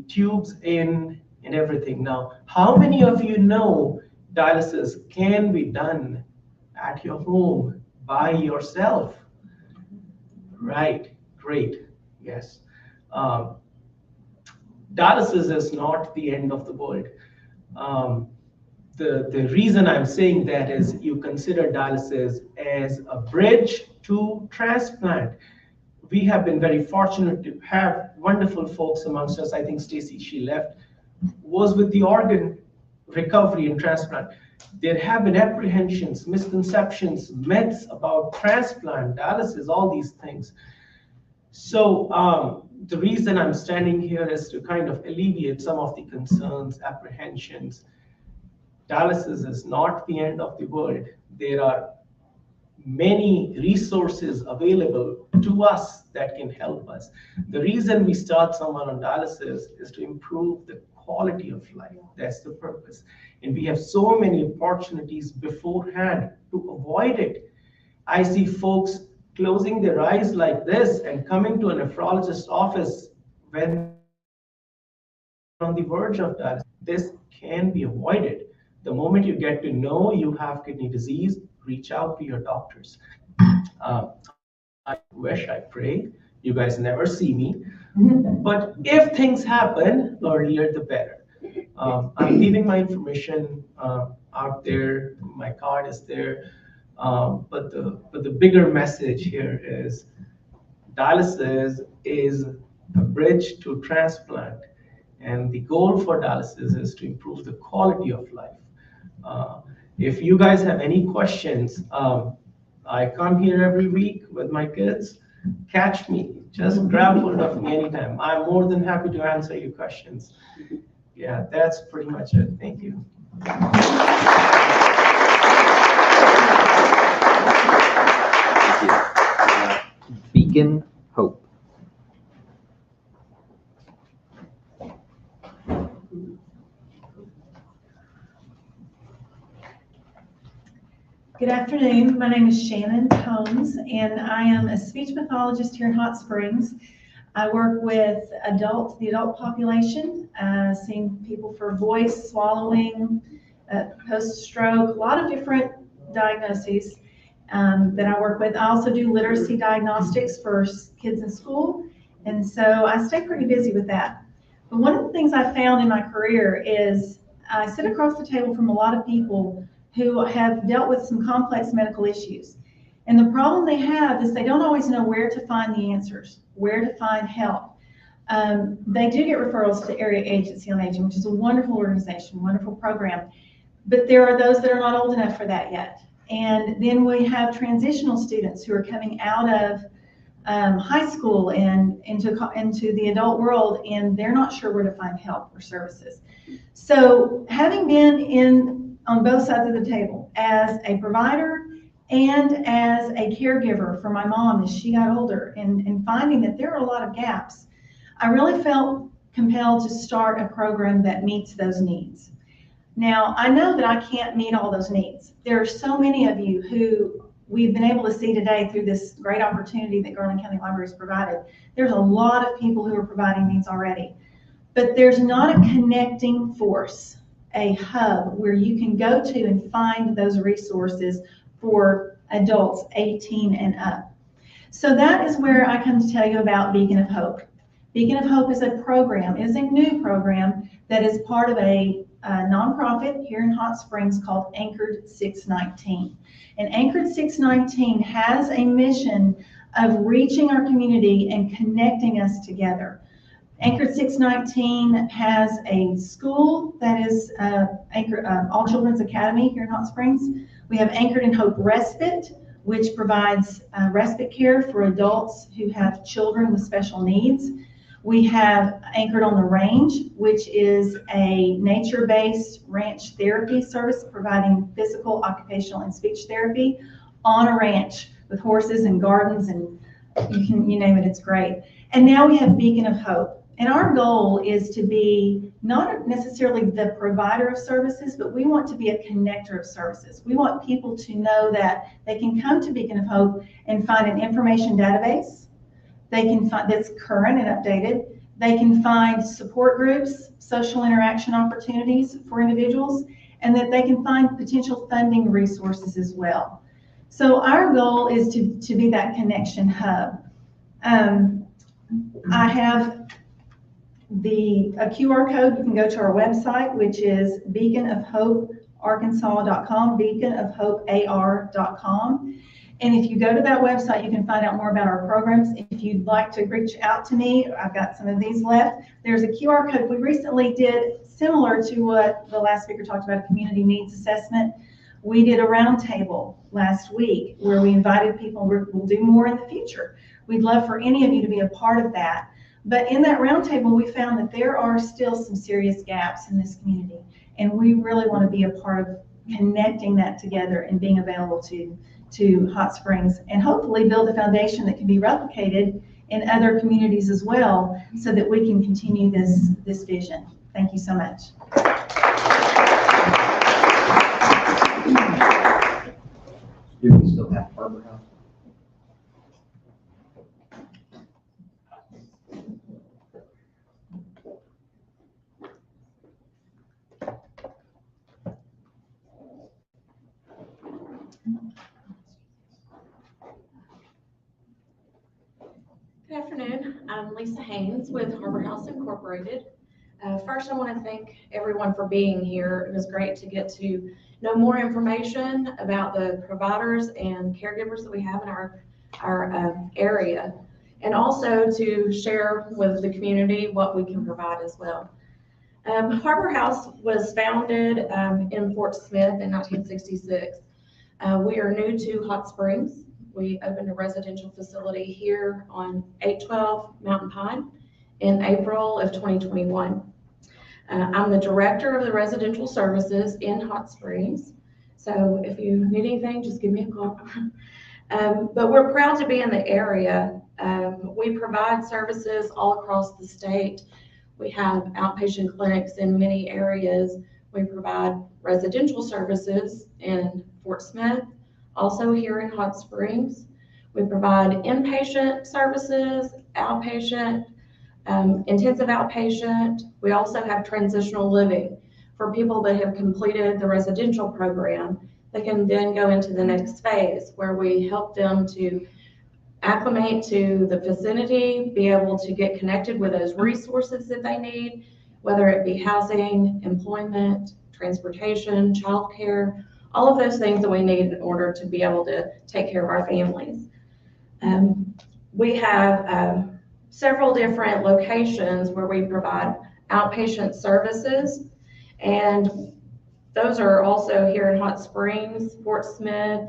tubes in and everything. Now, how many of you know dialysis can be done at your home by yourself? Right, great, yes. Dialysis is not the end of the world. The reason I'm saying that is you consider dialysis as a bridge to transplant. We have been very fortunate to have wonderful folks amongst us. I think Stacy, she left, was with the organ recovery and transplant. There have been apprehensions, misconceptions, myths about transplant, dialysis, all these things. So the reason I'm standing here is to kind of alleviate some of the concerns, apprehensions. Dialysis is not the end of the world. There are many resources available to us that can help us. The reason we start someone on dialysis is to improve the quality of life. That's the purpose. And we have so many opportunities beforehand to avoid it. I see folks closing their eyes like this and coming to a nephrologist's office when on the verge of dialysis. This can be avoided. The moment you get to know you have kidney disease, reach out to your doctors. I wish, I pray, you guys never see me. But if things happen, earlier the better. I'm leaving my information out there. My card is there. But the bigger message here is dialysis is a bridge to transplant. And the goal for dialysis is to improve the quality of life. If you guys have any questions, I come here every week with my kids. Catch me, just grab hold of me anytime. I'm more than happy to answer your questions. Yeah, that's pretty much it. Thank you. Beacon Hope. Good afternoon. My name is Shannon Combs, and I am a speech pathologist here in Hot Springs. I work with the adult population, seeing people for voice, swallowing, post-stroke, a lot of different diagnoses that I work with. I also do literacy diagnostics for kids in school, and so I stay pretty busy with that. But one of the things I found in my career is I sit across the table from a lot of people who have dealt with some complex medical issues. And the problem they have is they don't always know where to find the answers, where to find help. They do get referrals to Area Agency on Aging, which is a wonderful organization, wonderful program. But there are those that are not old enough for that yet. And then we have transitional students who are coming out of high school and into the adult world, and they're not sure where to find help or services. So having been on both sides of the table as a provider and as a caregiver for my mom as she got older, and finding that there are a lot of gaps, I really felt compelled to start a program that meets those needs. Now, I know that I can't meet all those needs. There are so many of you who we've been able to see today through this great opportunity that Garland County Library has provided. There's a lot of people who are providing these already, but there's not a connecting force, a hub where you can go to and find those resources for adults 18 and up. So that is where I come to tell you about Beacon of Hope. Beacon of Hope is a program, is a new program that is part of a nonprofit here in Hot Springs called Anchored 619. And Anchored 619 has a mission of reaching our community and connecting us together. Anchored 619 has a school that is All Children's Academy here in Hot Springs. We have Anchored in Hope Respite, which provides respite care for adults who have children with special needs. We have Anchored on the Range, which is a nature-based ranch therapy service providing physical, occupational, and speech therapy on a ranch with horses and gardens, and you name it, it's great. And now we have Beacon of Hope. And our goal is to be not necessarily the provider of services, but we want to be a connector of services. We want people to know that they can come to Beacon of Hope and find an information database. They can find that's current and updated. They can find support groups, social interaction opportunities for individuals, and that they can find potential funding resources as well. So our goal is to be that connection hub. I have a QR code. You can go to our website, which is beaconofhopearkansas.com, beaconofhopear.com. And if you go to that website, you can find out more about our programs. If you'd like to reach out to me, I've got some of these left. There's a QR code. We recently did similar to what the last speaker talked about, a community needs assessment. We did a roundtable last week where we invited people. We'll do more in the future. We'd love for any of you to be a part of that. But in that roundtable, we found that there are still some serious gaps in this community. And we really want to be a part of connecting that together and being available to Hot Springs, and hopefully build a foundation that can be replicated in other communities as well, so that we can continue this vision. Thank you so much. Do we still have Harbor House? Good afternoon. I'm Lisa Haynes with Harbor House Incorporated. First, I want to thank everyone for being here. It was great to get to know more information about the providers and caregivers that we have in our area, and also to share with the community what we can provide as well. Harbor House was founded in Fort Smith in 1966. We are new to Hot Springs. We opened a residential facility here on 812 Mountain Pine in April of 2021. I'm the director of the residential services in Hot Springs. So if you need anything, just give me a call. But we're proud to be in the area. We provide services all across the state. We have outpatient clinics in many areas. We provide residential services in Fort Smith, also here in Hot Springs. We provide inpatient services, outpatient, intensive outpatient. We also have transitional living for people that have completed the residential program. They can then go into the next phase where we help them to acclimate to the vicinity, be able to get connected with those resources that they need, whether it be housing, employment, transportation, childcare, all of those things that we need in order to be able to take care of our families. We have several different locations where we provide outpatient services, and those are also here in Hot Springs, Fort Smith,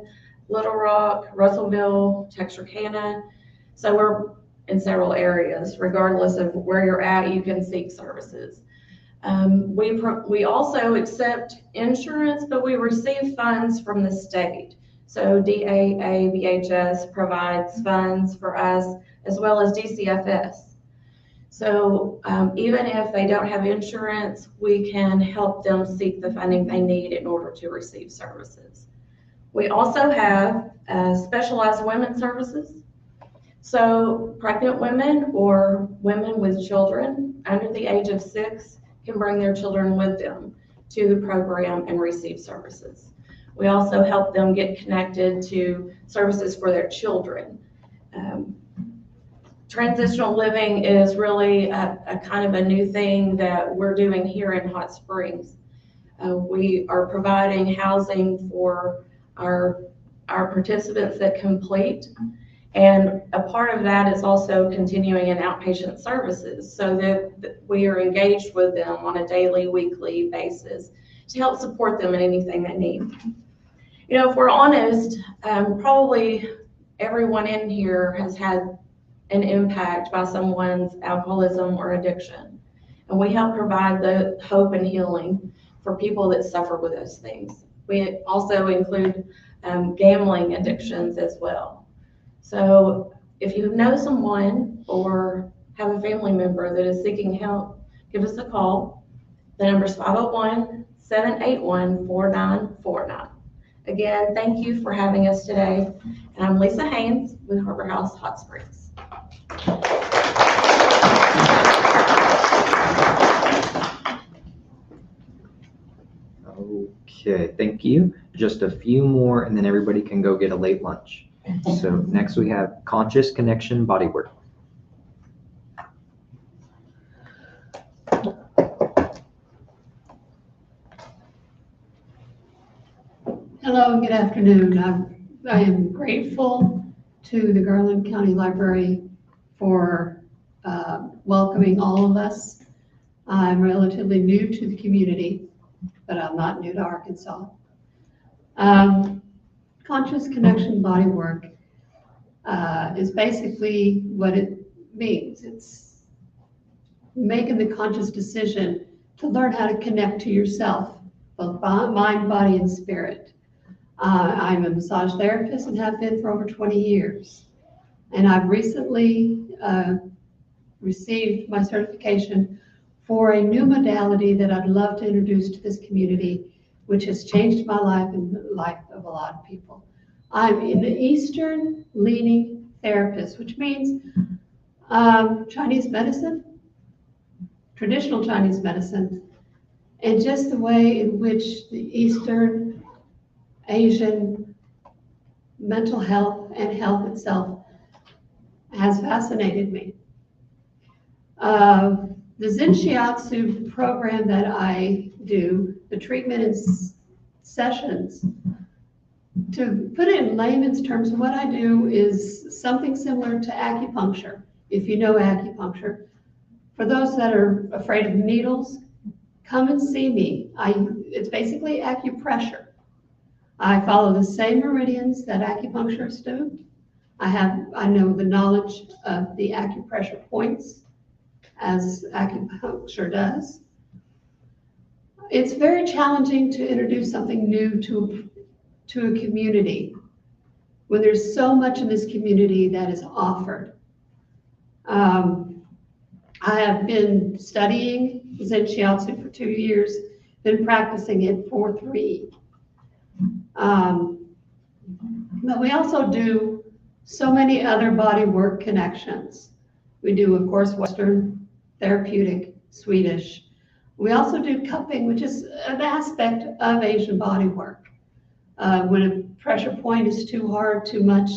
Little Rock, Russellville, Texarkana. So we're in several areas. Regardless of where you're at, you can seek services. We also accept insurance, but we receive funds from the state. So DAA-BHS provides funds for us, as well as DCFS. So even if they don't have insurance, we can help them seek the funding they need in order to receive services. We also have specialized women's services. So pregnant women or women with children under the age of 6 can bring their children with them to the program and receive services. We also help them get connected to services for their children. Transitional living is really a kind of a new thing that we're doing here in Hot Springs. We are providing housing for our participants that complete, and a part of that is also continuing in outpatient services, so that we are engaged with them on a daily, weekly basis to help support them in anything they need. You know, if we're honest, probably everyone in here has had an impact by someone's alcoholism or addiction. And we help provide the hope and healing for people that suffer with those things. We also include gambling addictions as well. So if you know someone or have a family member that is seeking help, give us a call. The number is 501-781-4949. Again, thank you for having us today. And I'm Lisa Haynes with Harbor House Hot Springs. Okay, thank you. Just a few more and then everybody can go get a late lunch. So next we have Conscious Connection Bodywork. Hello and good afternoon. I am grateful to the Garland County Library for welcoming all of us. I'm relatively new to the community, but I'm not new to Arkansas. Conscious Connection Bodywork is basically what it means. It's making the conscious decision to learn how to connect to yourself, both mind, body, and spirit. I'm a massage therapist and have been for over 20 years. And I've recently received my certification for a new modality that I'd love to introduce to this community, which has changed my life and the life of a lot of people. I'm an Eastern leaning therapist, which means Chinese medicine, traditional Chinese medicine, and just the way in which the Eastern, Asian mental health and health itself has fascinated me. The Zen Shiatsu program that I do, the treatment and sessions, to put it in layman's terms, what I do is something similar to acupuncture, if you know acupuncture. For those that are afraid of needles, come and see me. It's basically acupressure. I follow the same meridians that acupuncturists do. I know the knowledge of the acupressure points as acupuncture does. It's very challenging to introduce something new to a community when there's so much in this community that is offered. I have been studying Zen Shiatsu for 2 years, been practicing it for 3. But we also do so many other body work connections. We do, of course, Western, therapeutic, Swedish. We also do cupping, which is an aspect of Asian body work. When a pressure point is too hard, too much,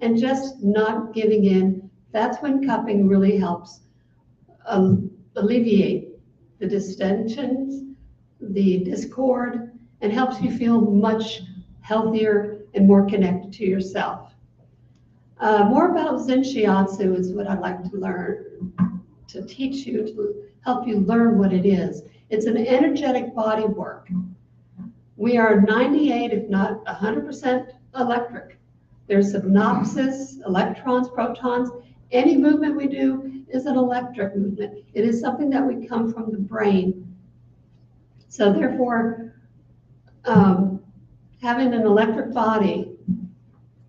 and just not giving in, that's when cupping really helps alleviate the distensions, the discord, and helps you feel much healthier and more connected to yourself. More about Zen Shiatsu is what I'd like to learn, to teach you, to help you learn what it is. It's an energetic body work. We are 98, if not 100% electric. There's synapses, electrons, protons. Any movement we do is an electric movement. It is something that we come from the brain. So therefore, having an electric body,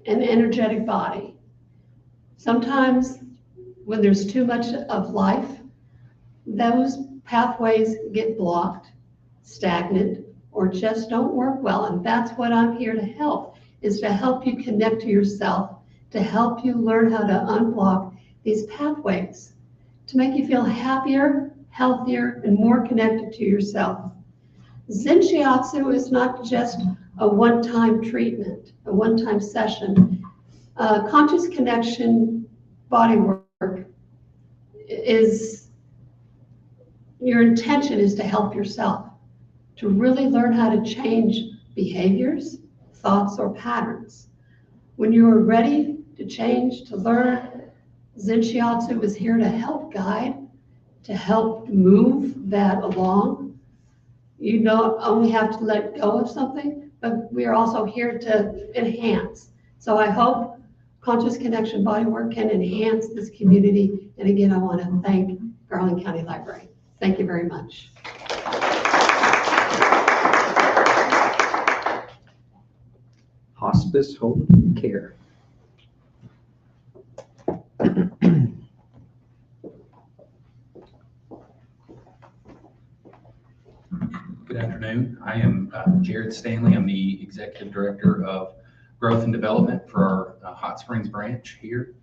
an energetic body, sometimes when there's too much of life, those pathways get blocked, stagnant, or just don't work well. And that's what I'm here to help, is to help you connect to yourself, to help you learn how to unblock these pathways, to make you feel happier, healthier, and more connected to yourself. Zen Shiatsu is not just a one-time treatment, a one-time session. Conscious connection body work is, your intention is to help yourself, to really learn how to change behaviors, thoughts, or patterns. When you are ready to change, to learn, Zen Shiatsu is here to help guide, to help move that along. You don't only have to let go of something, but we are also here to enhance. So I hope Conscious Connection Bodywork can enhance this community. And again, I want to thank Garland County Library. Thank you very much. Hospice Hope Care. Good afternoon. I am Jared Stanley. I'm the Executive Director of Growth and Development for our Hot Springs branch here.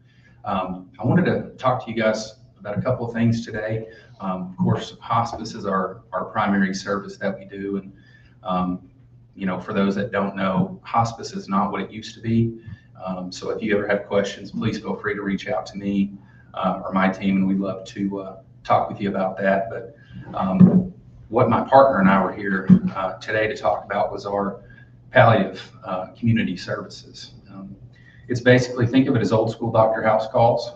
I wanted to talk to you guys about a couple of things today. Of course, hospice is our primary service that we do. And, you know, for those that don't know, hospice is not what it used to be. So if you ever have questions, please feel free to reach out to me or my team, and we'd love to talk with you about that. But what my partner and I were here today to talk about was our palliative community services. It's basically, think of it as old school doctor house calls.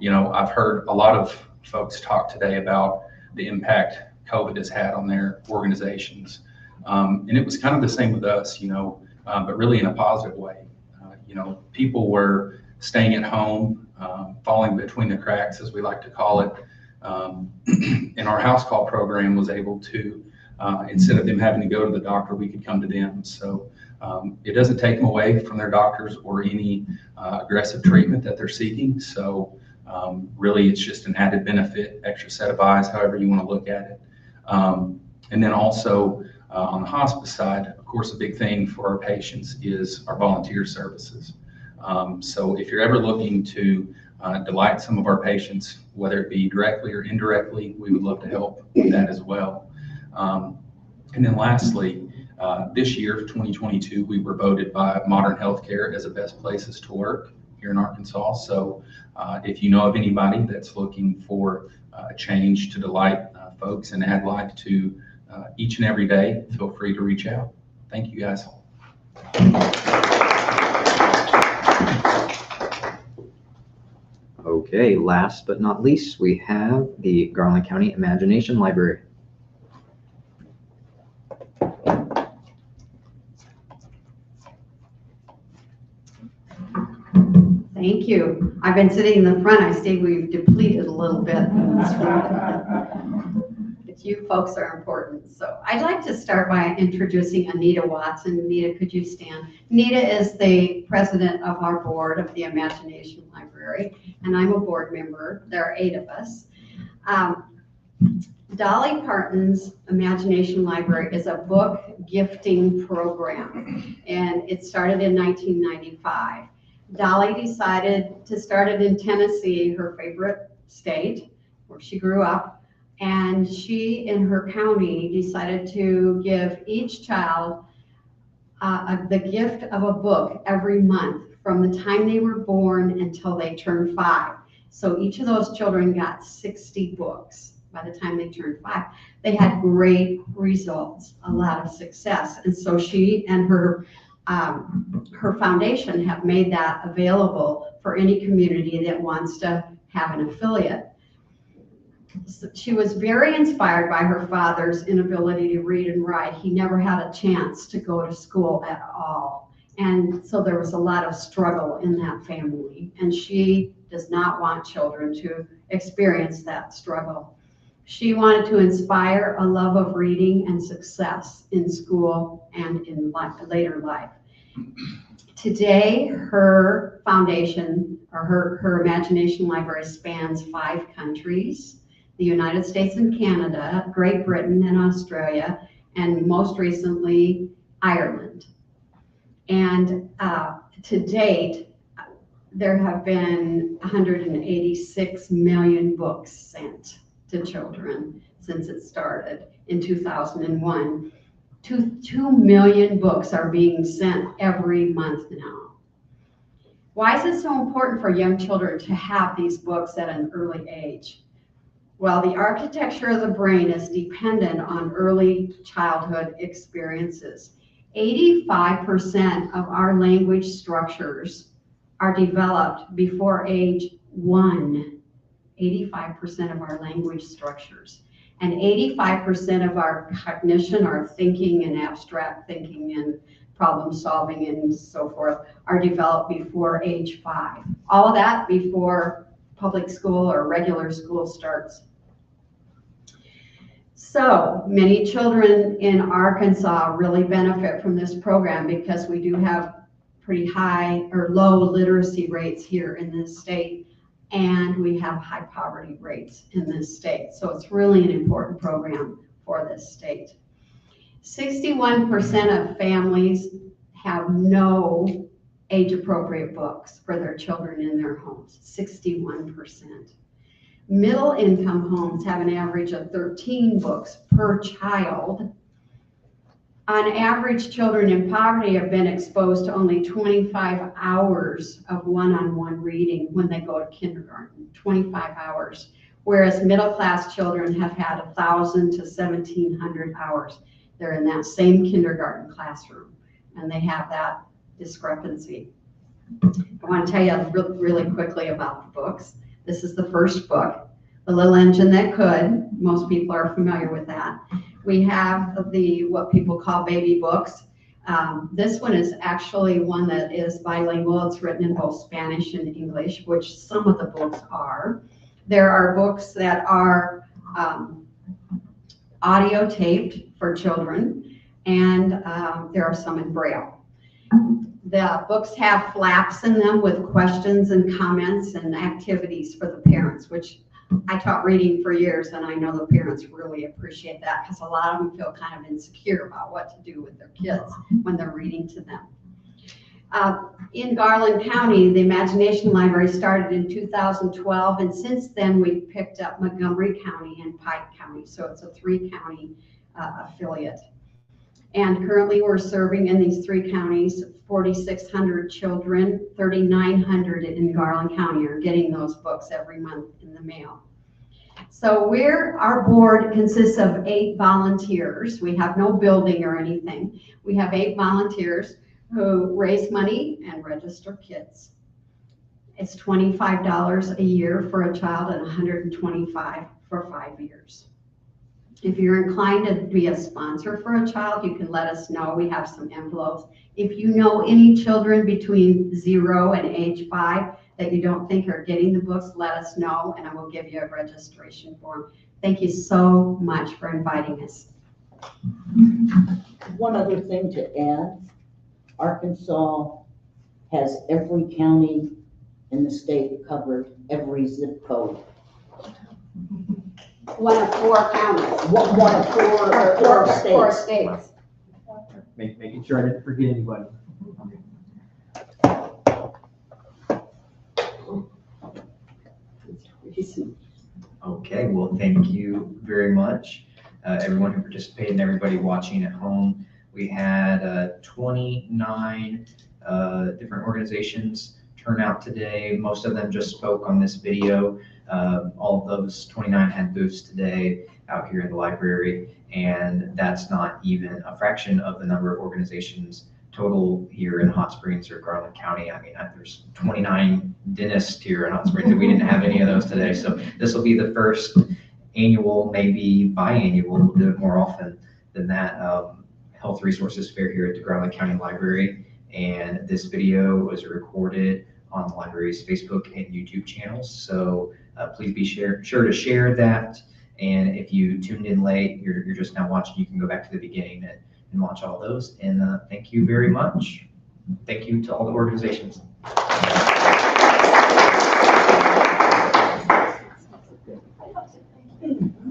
You know, I've heard a lot of folks talk today about the impact COVID has had on their organizations. And it was kind of the same with us, you know, but really in a positive way. You know, people were staying at home, falling between the cracks, as we like to call it. And our house call program was able to, instead of them having to go to the doctor, we could come to them. So it doesn't take them away from their doctors or any aggressive treatment that they're seeking. So really, it's just an added benefit, extra set of eyes, however you want to look at it. And then also on the hospice side, of course, a big thing for our patients is our volunteer services. So if you're ever looking to delight some of our patients, whether it be directly or indirectly, we would love to help with that as well. And then lastly, this year, 2022, we were voted by Modern Healthcare as the best places to work here in Arkansas. So if you know of anybody that's looking for a change to delight folks and add life to each and every day, feel free to reach out. Thank you, guys. Okay, last but not least, we have the Garland County Imagination Library. Thank you. I've been sitting in the front. I see we've depleted a little bit. But you folks are important. So I'd like to start by introducing Anita Watson. Anita, could you stand? Anita is the president of our board of the Imagination Library, and I'm a board member. There are 8 of us. Dolly Parton's Imagination Library is a book gifting program, and it started in 1995. Dolly decided to start it in Tennessee, her favorite state, where she grew up, and she in her county decided to give each child the gift of a book every month from the time they were born until they turned 5. So each of those children got 60 books by the time they turned 5. They had great results, a lot of success. And so she and her foundation have made that available for any community that wants to have an affiliate. So she was very inspired by her father's inability to read and write. He never had a chance to go to school at all. And so there was a lot of struggle in that family. And she does not want children to experience that struggle. She wanted to inspire a love of reading and success in school and in later life. Today, her foundation, or her Imagination Library, spans 5 countries: the United States and Canada, Great Britain and Australia, and most recently, Ireland. And to date, there have been 186 million books sent to children since it started in 2001. 2 million books are being sent every month now. Why is it so important for young children to have these books at an early age? Well, the architecture of the brain is dependent on early childhood experiences. 85% of our language structures are developed before age 1. 85% of our language structures. And 85% of our cognition, our thinking and abstract thinking and problem solving and so forth, are developed before age 5. All of that before public school or regular school starts. So many children in Arkansas really benefit from this program because we do have pretty high or low literacy rates here in this state, and we have high poverty rates in this state. So it's really an important program for this state. 61% of families have no age-appropriate books for their children in their homes, 61%. Middle-income homes have an average of 13 books per child. On average, children in poverty have been exposed to only 25 hours of one-on-one reading when they go to kindergarten, 25 hours, whereas middle-class children have had 1,000 to 1,700 hours. They're in that same kindergarten classroom, and they have that discrepancy. I want to tell you really quickly about the books. This is the first book, The Little Engine That Could. Most people are familiar with that. We have what people call baby books. This one is actually one that is bilingual. It's written in both Spanish and English, which some of the books are. There are books that are audio taped for children, and there are some in Braille. The books have flaps in them with questions and comments and activities for the parents, which I taught reading for years, and I know the parents really appreciate that because a lot of them feel kind of insecure about what to do with their kids when they're reading to them. In Garland County, the Imagination Library started in 2012, and since then we've picked up Montgomery County and Pike County, so it's a 3-county affiliate. And currently we're serving in these 3 counties 4,600 children. 3,900 in Garland County are getting those books every month in the mail. So our board consists of 8 volunteers. We have no building or anything. We have 8 volunteers who raise money and register kids. It's $25 a year for a child and $125 for 5 years. If you're inclined to be a sponsor for a child, you can let us know. We have some envelopes. If you know any children between 0 and age 5 that you don't think are getting the books, let us know, and I will give you a registration form. Thank you so much for inviting us. One other thing to add, Arkansas has every county in the state covered, every zip code. One of 4 counties. One of 4 states. 4 states. Making sure I didn't forget anybody. Okay, well, thank you very much, everyone who participated and everybody watching at home. We had 29 different organizations turn out today. Most of them just spoke on this video. All of those 29 had booths today out here in the library, and that's not even a fraction of the number of organizations total here in Hot Springs or Garland County. I mean, there's 29 dentists here in Hot Springs, and we didn't have any of those today. So this will be the first annual, maybe biannual, we'll do it more often than that, health resources fair here at the Garland County Library. And this video was recorded on the library's Facebook and YouTube channels. So please be sure to share that. And if you tuned in late, you're just now watching, you can go back to the beginning and watch all those. And thank you very much. Thank you to all the organizations.